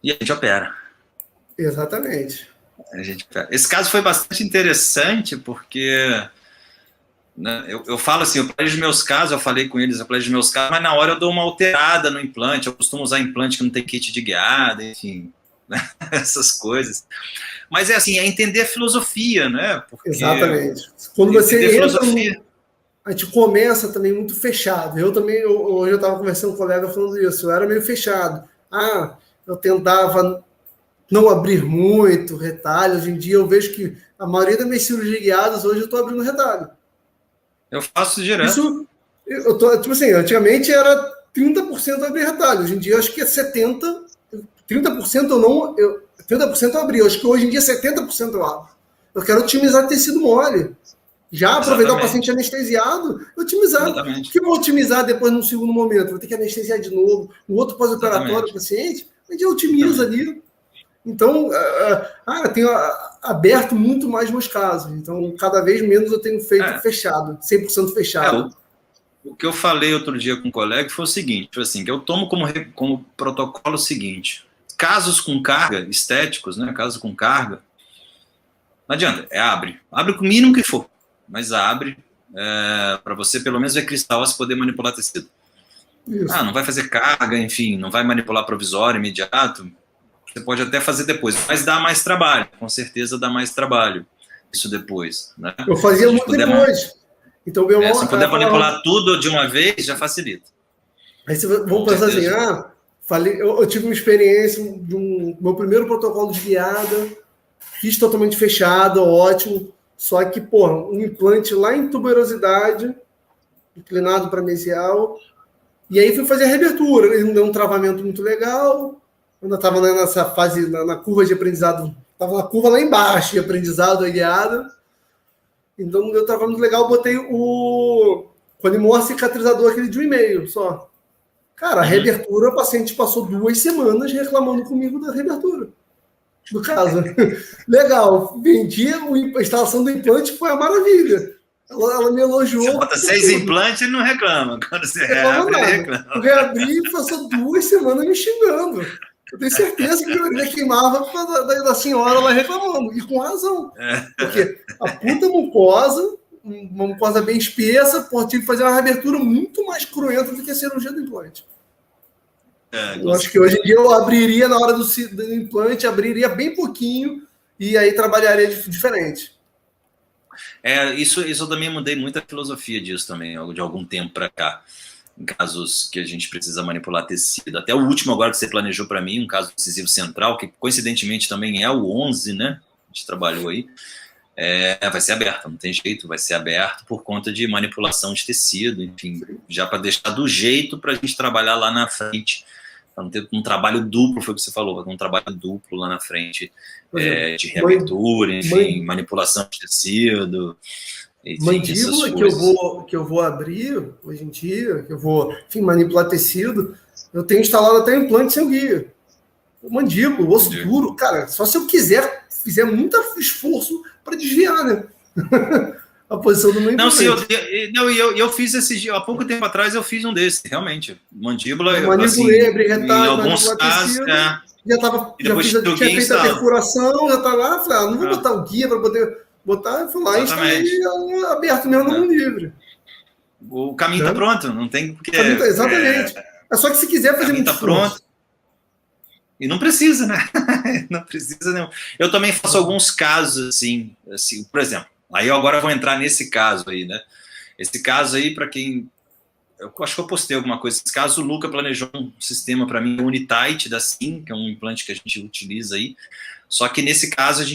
E a gente opera. Exatamente. Esse caso foi bastante interessante, porque, né, eu falo assim, eu planejo meus casos, eu falei com eles, eu planejo meus casos, mas na hora eu dou uma alterada no implante, eu costumo usar implante que não tem kit de guiada, enfim, né, essas coisas. Mas é assim, é entender a filosofia, né? Porque exatamente. Quando você entra, a gente começa também muito fechado. Eu também, hoje eu estava conversando com um colega falando isso, eu era meio fechado. Eu tentava não abrir muito retalho. Hoje em dia eu vejo que a maioria das minhas cirurgias guiadas, hoje eu estou abrindo retalho. Eu faço direto. Isso, tipo assim, antigamente era 30% abrir retalho. Hoje em dia eu acho que é 70%. 30% eu não... 30% eu abri. Eu acho que hoje em dia 70% eu abro. Eu quero otimizar tecido mole. Já aproveitar o paciente anestesiado, otimizar. O que eu vou otimizar depois no segundo momento? Vou ter que anestesiar de novo. O outro pós-operatório do paciente, a gente otimiza ali. Então, eu tenho aberto muito mais meus casos. Então, cada vez menos eu tenho feito fechado, 100% fechado. O que eu falei outro dia com um colega foi o seguinte, foi assim, que eu tomo como protocolo o seguinte: casos com carga, estéticos, né, casos com carga, não adianta, abre com o mínimo que for, mas abre para você pelo menos ver cristal se poder manipular tecido. Isso. Não vai fazer carga, enfim, não vai manipular provisório, imediato, você pode até fazer depois, mas dá mais trabalho, com certeza dá mais trabalho isso depois, né? Eu fazia muito depois. Então, se puder manipular tudo de uma vez, já facilita. Aí vamos pensar assim, eu tive uma experiência meu primeiro protocolo de guiada, fiz totalmente fechado, ótimo, só que, um implante lá em tuberosidade, inclinado para mesial, e aí fui fazer a reabertura, ele não deu um travamento muito legal, ainda estava nessa fase, na curva de aprendizado, estava na curva lá embaixo de aprendizado da guiada, então não deu travamento legal, botei o Colimor cicatrizador, aquele de 1,5 só. Cara, a reabertura, o paciente passou 2 semanas reclamando comigo da reabertura. No caso. Legal. Vendi a instalação do implante, foi uma maravilha. Ela me elogiou. Você bota 6 implantes e não reclama. Quando você reabre, ele reclama. Eu reabri e passou 2 semanas me xingando. Eu tenho certeza que a orelha queimava da senhora lá reclamando. E com razão. Porque a puta mucosa, uma mucosa bem espessa, tive que fazer uma reabertura muito mais cruenta do que a cirurgia do implante. Eu acho que hoje em dia eu abriria na hora do implante, abriria bem pouquinho e aí trabalharia diferente. Isso eu também mudei muito a filosofia disso também, de algum tempo para cá. Em casos que a gente precisa manipular tecido. Até o último agora que você planejou para mim, um caso decisivo central, que coincidentemente também é o 11, né? A gente trabalhou aí. Vai ser aberto, não tem jeito, vai ser aberto por conta de manipulação de tecido, enfim, já para deixar do jeito para a gente trabalhar lá na frente, para não ter um trabalho duplo, foi o que você falou, um trabalho duplo lá na frente, de reabertura, enfim, manipulação de tecido. Mandíbula que eu vou abrir hoje em dia, que eu vou, enfim, manipular tecido, eu tenho instalado até implante sem guia. O mandíbula, o osso duro, cara, só se eu fizer muito esforço para desviar, né? A posição do meu implante. Eu fiz esse dia, há pouco tempo atrás eu fiz um desses, realmente. Mandíbula, eu manipulei, abri retalho, em alguns casos, já tinha feito a perfuração, já tá lá, falei, não vou botar o guia para poder botar, eu fui lá e instalei aberto mesmo no mão livre. O caminho está pronto, não tem porque... Exatamente. É só que se quiser fazer muito pronto. E não precisa, né? Não precisa, não. Eu também faço alguns casos, assim, por exemplo, aí eu agora vou entrar nesse caso aí, né? Esse caso aí, para quem... Eu acho que eu postei alguma coisa. Esse caso, o Luca planejou um sistema para mim, o Unitight da Sim, que é um implante que a gente utiliza aí. Só que nesse caso,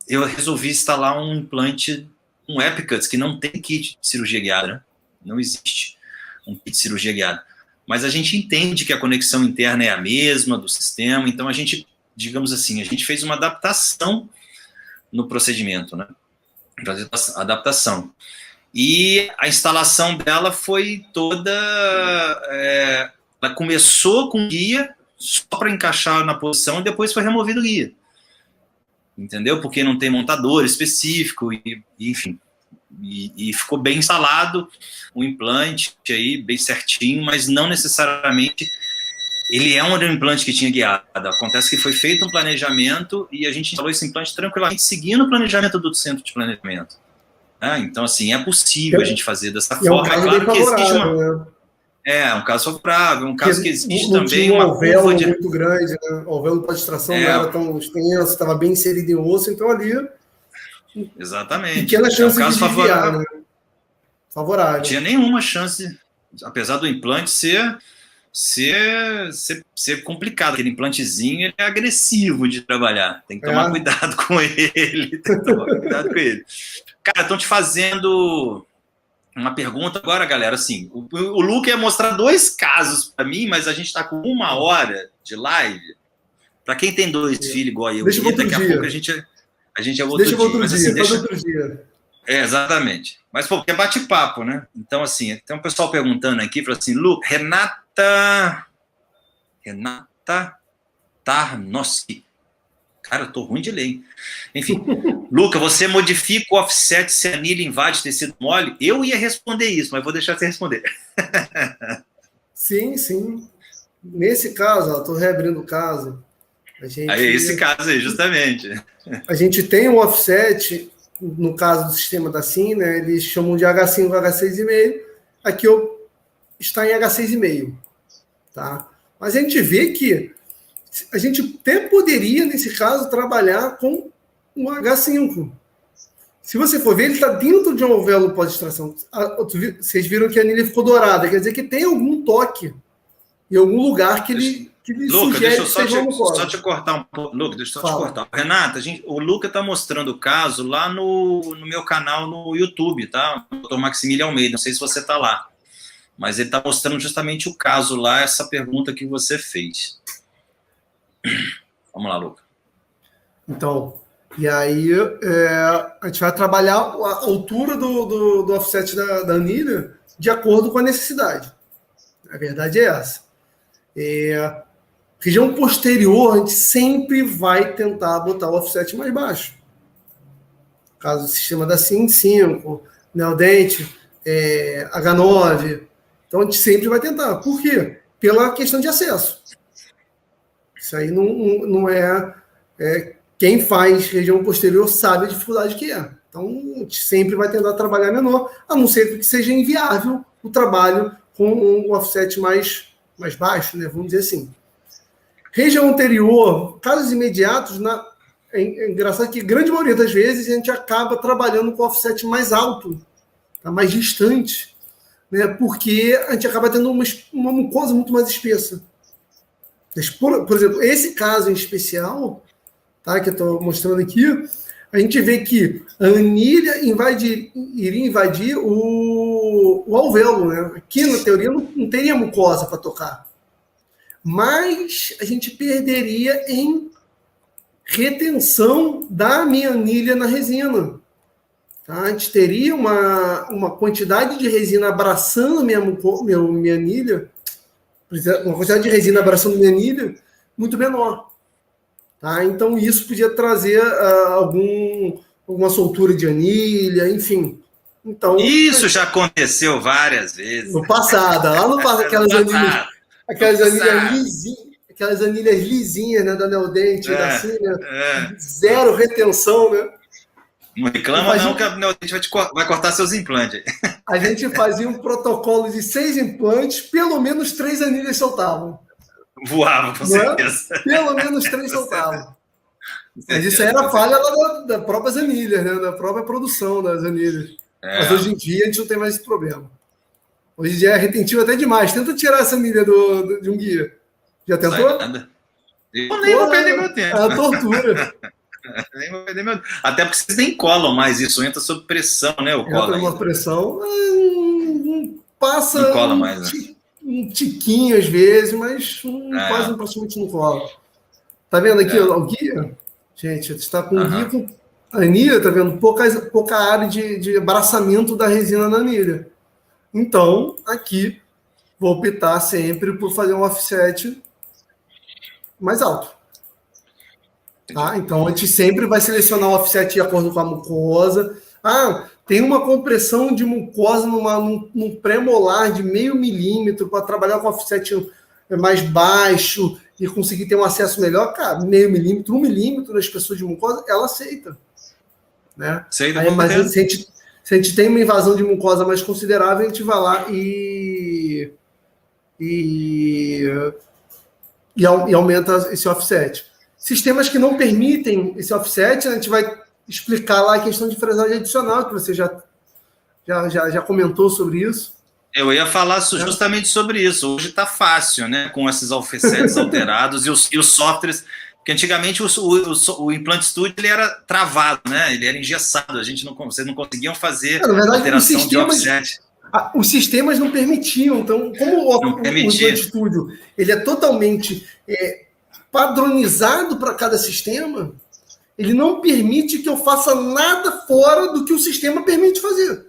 eu resolvi instalar um implante, um Epicuts, que não tem kit de cirurgia guiada, né? Não existe um kit de cirurgia guiada. Mas a gente entende que a conexão interna é a mesma do sistema, então a gente, digamos assim, a gente fez uma adaptação no procedimento, né? Adaptação. E a instalação dela foi toda... ela começou com guia, só para encaixar na posição, e depois foi removido o guia. Entendeu? Porque não tem montador específico, enfim. E ficou bem instalado o implante aí, bem certinho, mas não necessariamente ele é um implante que tinha guiada. Acontece que foi feito um planejamento e a gente instalou esse implante tranquilamente, seguindo o planejamento do centro de planejamento. Então, assim, é possível a gente fazer dessa forma. É claro que existe um caso favorável, um caso que existe não também tinha uma alvéolo curva de... muito grande, né? O alvéolo de extração não era tão extenso, estava bem inserido em osso, então ali... Exatamente. Pequena chance um caso de desviar, né? Favorável. Não tinha nenhuma chance, apesar do implante ser complicado. Aquele implantezinho ele é agressivo de trabalhar. Tem que tomar cuidado com ele. Cara, estão te fazendo uma pergunta agora, galera. Assim, o Luca ia mostrar 2 casos para mim, mas a gente está com 1 hora de live. Para quem tem 2 filhos igual eu, daqui a pouco a gente é outro dia. Outro dia. Exatamente. Mas, pô, porque é bate-papo, né? Então, assim, tem um pessoal perguntando aqui, falou assim, Lu, Renata Tarnowski. Cara, eu tô ruim de ler, hein? Enfim, Luca, você modifica o offset se a anilha invade tecido mole? Eu ia responder isso, mas vou deixar você responder. Sim. Nesse caso, estou reabrindo o caso. Esse caso aí, justamente. A gente tem um offset, no caso do sistema da SIM, né? Eles chamam de H5, H6,5. Aqui está em H6,5. Tá? Mas a gente vê que a gente até poderia, nesse caso, trabalhar com um H5. Se você for ver, ele está dentro de um alvéolo pós-extração. Vocês viram que a anilha ficou dourada. Quer dizer que tem algum toque em algum lugar que ele Luca, deixa eu só te cortar um pouco. Luca, deixa eu só te cortar. Renata, o Luca está mostrando o caso lá no meu canal no YouTube, tá? O Dr. Maximiliano Almeida, não sei se você está lá. Mas ele está mostrando justamente o caso lá, essa pergunta que você fez. Vamos lá, Luca. Então, e aí a gente vai trabalhar a altura do offset da anilha de acordo com a necessidade. A verdade é essa. Região posterior, a gente sempre vai tentar botar o offset mais baixo. No caso do sistema da SIM, 5, Neodente, H9. Então, a gente sempre vai tentar. Por quê? Pela questão de acesso. Isso aí não é... Quem faz região posterior sabe a dificuldade que é. Então, a gente sempre vai tentar trabalhar menor, a não ser que seja inviável o trabalho com um offset mais baixo, né? Vamos dizer assim. Região anterior, casos imediatos, é engraçado que a grande maioria das vezes a gente acaba trabalhando com offset mais alto, tá? Mais distante, né? Porque a gente acaba tendo uma mucosa muito mais espessa. Por exemplo, esse caso em especial, tá, que eu estou mostrando aqui, a gente vê que a anilha iria invadir o alvéolo, né? Aqui, na teoria, não teria mucosa para tocar. Mas a gente perderia em retenção da minha anilha na resina. Tá? A gente teria uma quantidade de resina abraçando minha anilha, uma quantidade de resina abraçando minha anilha muito menor. Tá? Então, isso podia trazer alguma soltura de anilha, enfim. Então, isso já aconteceu várias vezes. No passado, lá no passado, aquelas anilhas lisinhas, né, da Neodente, da Cine, zero retenção, né? Não reclama não que a Neodente vai cortar seus implantes. A gente fazia um protocolo de 6 implantes, pelo menos 3 anilhas soltavam. Voava, com certeza. Pelo menos 3 soltavam. Mas isso aí era falha lá das próprias anilhas, né? Da própria produção das anilhas. Mas hoje em dia a gente não tem mais esse problema. Hoje em dia é retentivo até demais. Tenta tirar essa anilha de um guia. Já tentou? Nada. Eu nem vou perder meu tempo. É uma tortura. Nem vou perder meu tempo. Até porque vocês nem colam mais isso, entra sob pressão, né? O cola. Entra uma pressão, passa. Não cola mais, né? Um tiquinho às vezes, mas quase praticamente não cola. Tá vendo aqui o guia? Gente, está com o guia com a anilha, tá vendo? Pouca área de abraçamento da resina na anilha. Então, aqui, vou optar sempre por fazer um offset mais alto. Tá? Então, a gente sempre vai selecionar o offset de acordo com a mucosa. Tem uma compressão de mucosa num pré-molar de 0,5 milímetro para trabalhar com offset mais baixo e conseguir ter um acesso melhor. Cara, 0,5 milímetro, 1 milímetro na espessura de mucosa, ela aceita. Né? Mas se a gente tem uma invasão de mucosa mais considerável, a gente vai lá e aumenta esse offset. Sistemas que não permitem esse offset, a gente vai explicar lá a questão de fresagem adicional, que você já comentou sobre isso. Eu ia falar justamente sobre isso. Hoje está fácil, né? Com esses offsets alterados e os softwares. Porque antigamente o Implant Studio ele era travado, né? Ele era engessado. Vocês não conseguiam fazer alteração de offset. Os sistemas não permitiam. Então, como o Implant Studio ele é totalmente padronizado para cada sistema, ele não permite que eu faça nada fora do que o sistema permite fazer.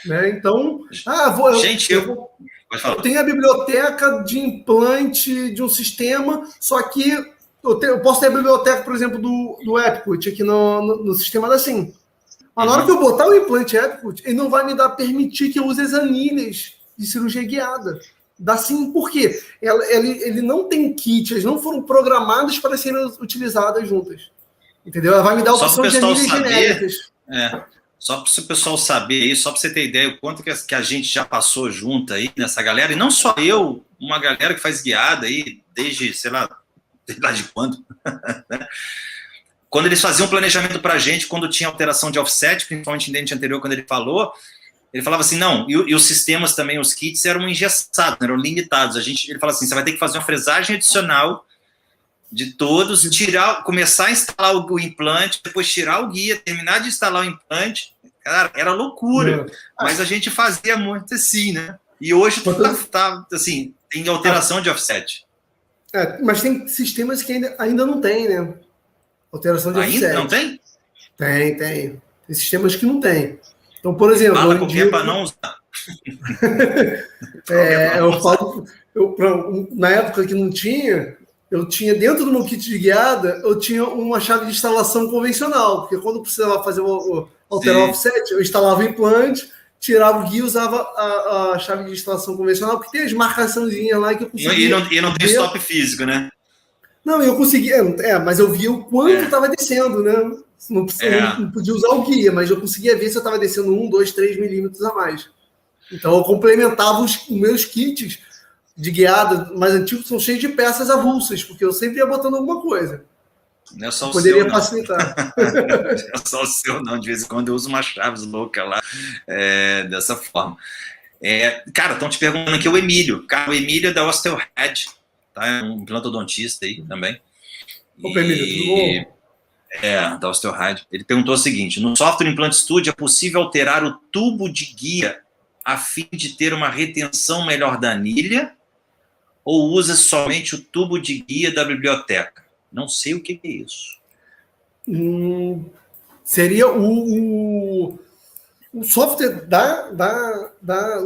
Né? Então, eu tenho a biblioteca de implante de um sistema, só que eu posso ter a biblioteca, por exemplo, do Epicot aqui no sistema da SIM. Mas na hora que eu botar o implante Epicot, ele não vai me permitir que eu use as anilhas de cirurgia guiada. Da SIM, por quê? Ele não tem kit, eles não foram programadas para serem utilizadas juntas. Entendeu? Ela vai me dar a opção de anilhas genéricas. Só para o pessoal saber aí, só para você ter ideia o quanto que a gente já passou junto aí nessa galera, e não só eu, uma galera que faz guiada aí desde, sei lá de quando. Quando eles faziam planejamento para a gente, quando tinha alteração de offset, principalmente em dente anterior, quando ele falava assim, não, e os sistemas também, os kits eram engessados, eram limitados. Ele falava assim, você vai ter que fazer uma fresagem adicional de todos, começar a instalar o implante, depois tirar o guia, terminar de instalar o implante. Cara, era loucura. Mas a gente fazia muito assim, né? E hoje tá assim, tem alteração de offset. Mas tem sistemas que ainda não tem, né? Alteração de offset. Ainda não tem? Tem. Tem sistemas que não tem. Então, por exemplo... Fala qualquer para não usar. Na época que não tinha, eu tinha dentro do meu kit de guiada, eu tinha uma chave de instalação convencional, porque quando eu precisava alterar o offset, eu instalava o implante, tirava o guia, usava a chave de instalação convencional, porque tem as marcaçõezinhas lá que eu conseguia... E não tem stop físico, né? Não, eu conseguia... mas eu via o quanto estava descendo, né? Não podia usar o guia, mas eu conseguia ver se eu estava descendo 1, 2, 3 milímetros a mais. Então, eu complementava os meus kits de guiada mais antigos, são cheios de peças avulsas, porque eu sempre ia botando alguma coisa. Não é só o poderia seu, facilitar. Não é só o seu, não. De vez em quando eu uso umas chaves loucas lá, dessa forma. Cara, estão te perguntando aqui o Emílio. Cara, o Emílio é da Osteohead, tá? É um implantodonista aí também. Opa, Emílio, tudo bom? Da Osteohead. Ele perguntou o seguinte: no software Implant Studio é possível alterar o tubo de guia a fim de ter uma retenção melhor da anilha ou usa somente o tubo de guia da biblioteca? Não sei o que é isso. Seria o software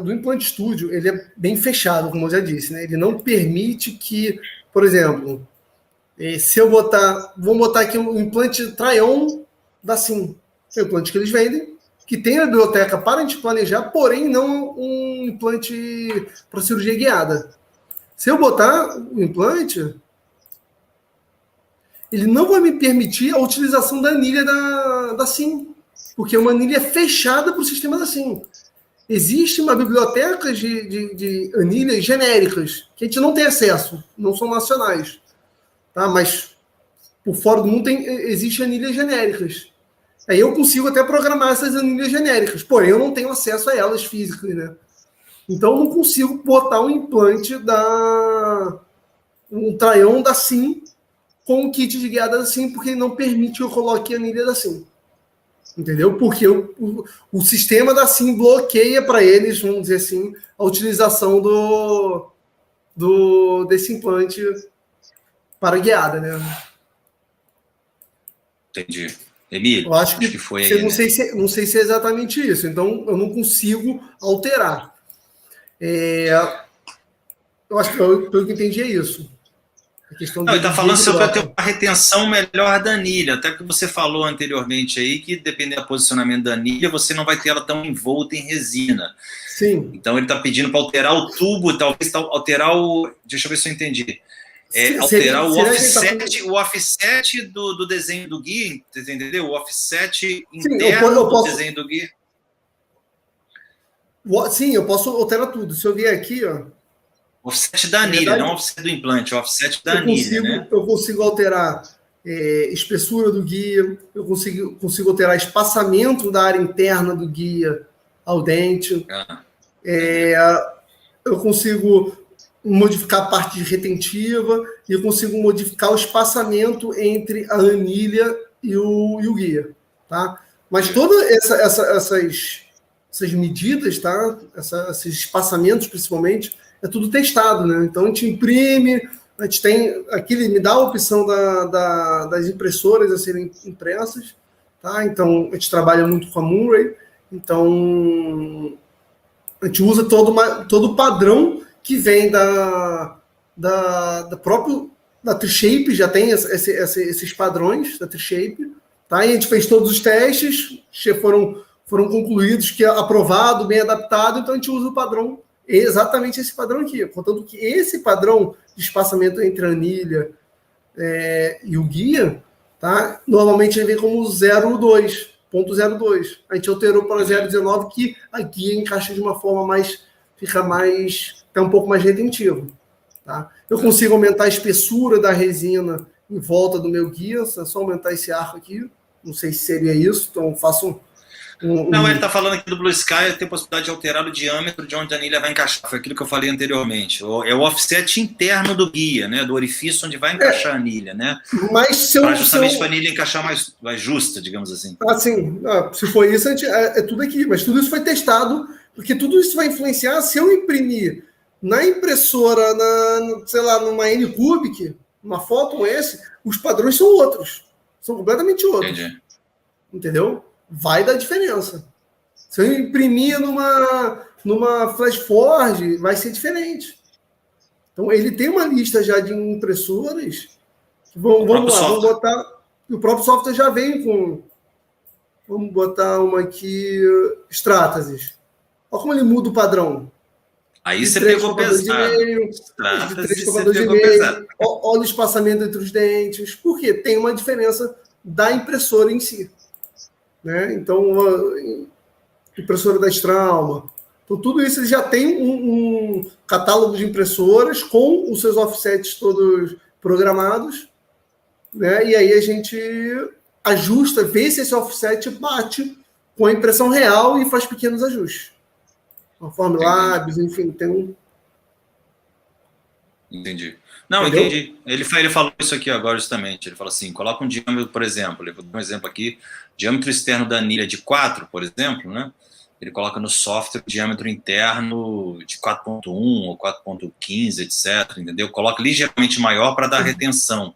do Implant Studio, ele é bem fechado, como eu já disse, né? Ele não permite que, por exemplo, se eu vou botar aqui um implante Try-On da Sim, é o implante que eles vendem, que tem a biblioteca para a gente planejar, porém não um implante para cirurgia guiada. Se eu botar o implante, ele não vai me permitir a utilização da anilha da Sim, porque é uma anilha fechada para o sistema da Sim. Existe uma biblioteca de anilhas genéricas que a gente não tem acesso, não são nacionais. Tá? Mas por fora do mundo existem anilhas genéricas. Aí eu consigo até programar essas anilhas genéricas, porém eu não tenho acesso a elas físicas, né? Então eu não consigo botar um implante um Try-On da Sim com um kit de guiada da Sim, porque ele não permite que eu coloque a anilha da Sim. Entendeu? Porque o sistema da Sim bloqueia para eles, vamos dizer assim, a utilização desse implante para guiada, né? Entendi. Emílio, Eu acho que foi aí, não sei se é exatamente isso. Então, eu não consigo alterar. Eu acho que, pelo que eu entendi, é isso. A questão ele está falando se eu ter uma retenção melhor da anilha. Até que você falou anteriormente aí que, dependendo do posicionamento da anilha, você não vai ter ela tão envolta em resina. Sim. Então, ele está pedindo para alterar o tubo, talvez alterar o... Deixa eu ver se eu entendi. Alterar o offset do desenho do guia, entendeu? O offset interno do desenho do guia. Sim, eu posso alterar tudo. Se eu vier aqui, ó. Offset da anilha, não offset do implante, offset da anilha, né? Eu consigo alterar espessura do guia, eu consigo alterar espaçamento da área interna do guia ao dente. Eu consigo modificar a parte retentiva e eu consigo modificar o espaçamento entre a anilha e o guia, tá? Mas todas essas medidas, tá? Esses espaçamentos, principalmente, é tudo testado, né? Então a gente imprime, a gente tem aqui, ele me dá a opção das impressoras a serem impressas, tá? Então a gente trabalha muito com a Murray, então a gente usa todo o padrão que vem da T-Shape, já tem esses padrões da T-Shape, tá? E a gente fez todos os testes, foram concluídos, que é aprovado, bem adaptado, então a gente usa o padrão, exatamente esse padrão aqui, contanto que esse padrão de espaçamento entre a anilha e o guia, tá? Normalmente ele vem como 0,2. A gente alterou para 0,19, que a guia encaixa de uma forma fica um pouco mais retentivo. Tá? Eu consigo aumentar a espessura da resina em volta do meu guia, é só aumentar esse arco aqui. Não sei se seria isso, então faço Não, ele está falando aqui do Blue Sky, tem a possibilidade de alterar o diâmetro de onde a anilha vai encaixar. Foi aquilo que eu falei anteriormente. É o offset interno do guia, né? Do orifício onde vai encaixar a anilha, né? Mas justamente para a anilha encaixar mais justa, digamos assim. Assim, se for isso, é tudo aqui. Mas tudo isso foi testado, porque tudo isso vai influenciar. Se eu imprimir na impressora, sei lá, numa N-Cubic, uma foto os padrões são outros. São completamente outros. Entendi. Entendeu? Vai dar diferença. Se eu imprimir numa Flash Forge, vai ser diferente. Então, ele tem uma lista já de impressoras. Vamos lá, vamos botar... O próprio software já vem com... Vamos botar uma aqui, Stratasys. Olha como ele muda o padrão. Aí você pegou pesado. Olha o espaçamento entre os dentes. Por quê? Tem uma diferença da impressora em si. Né? Então, impressora da Strauma. Então, tudo isso ele já tem um catálogo de impressoras com os seus offsets todos programados. né? E aí a gente ajusta, vê se esse offset bate com a impressão real e faz pequenos ajustes. Uma Formlabs, enfim, tem um... Entendi. Não, Entendeu? entendi. Ele falou isso aqui agora justamente. Ele falou assim, coloca um diâmetro, por exemplo, eu vou dar um exemplo aqui, diâmetro externo da anilha de 4, por exemplo, né? Ele coloca no software o diâmetro interno de 4.1 ou 4.15, etc, entendeu? Coloca ligeiramente maior para dar retenção.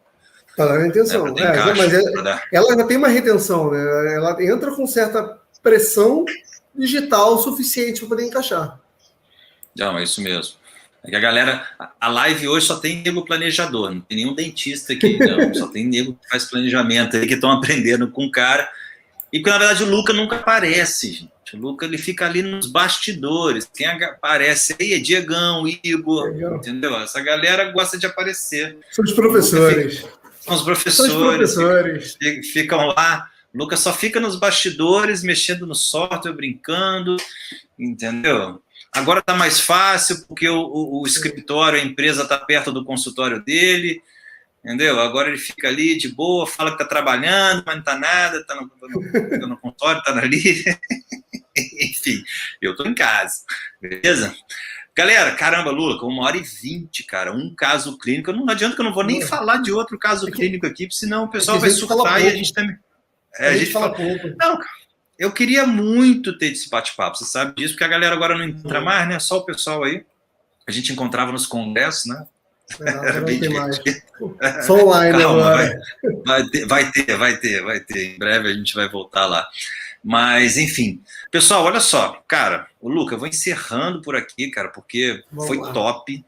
Para dar retenção. Né, encaixe, mas dar... ela já tem uma retenção, né? Ela entra com certa pressão digital suficiente para poder encaixar. Não, é isso mesmo. É que a galera, a live hoje só tem nego planejador, não tem nenhum dentista aqui, não. Só tem nego que faz planejamento aí, que estão aprendendo com o cara. E porque, na verdade, o Luca nunca aparece, gente. O Luca, ele fica ali nos bastidores. Quem aparece aí é Diegão, Igor, Legal. Entendeu? Essa galera gosta de aparecer. São os professores. São os professores. São os professores. Ficam lá. O Luca só fica nos bastidores, mexendo no software, brincando, entendeu? Agora está mais fácil, porque o escritório, a empresa está perto do consultório dele, entendeu? Agora ele fica ali de boa, fala que está trabalhando, mas não está nada, está no consultório, está ali. Enfim, eu estou em casa, beleza? Galera, caramba, Lula, com 1h20, cara, um caso clínico. Não adianta que eu não vou nem falar de outro caso clínico aqui, senão o pessoal vai surtar e a gente também... a gente fala pouco. Não, cara. Eu queria muito ter esse bate-papo, você sabe disso, porque a galera agora não encontra mais, né? Só o pessoal aí. A gente encontrava nos congressos, né? Era bem divertido. Só online agora. Vai ter. Em breve a gente vai voltar lá. Mas, enfim. Pessoal, olha só. Cara, o Luca, eu vou encerrando por aqui, cara, porque foi top.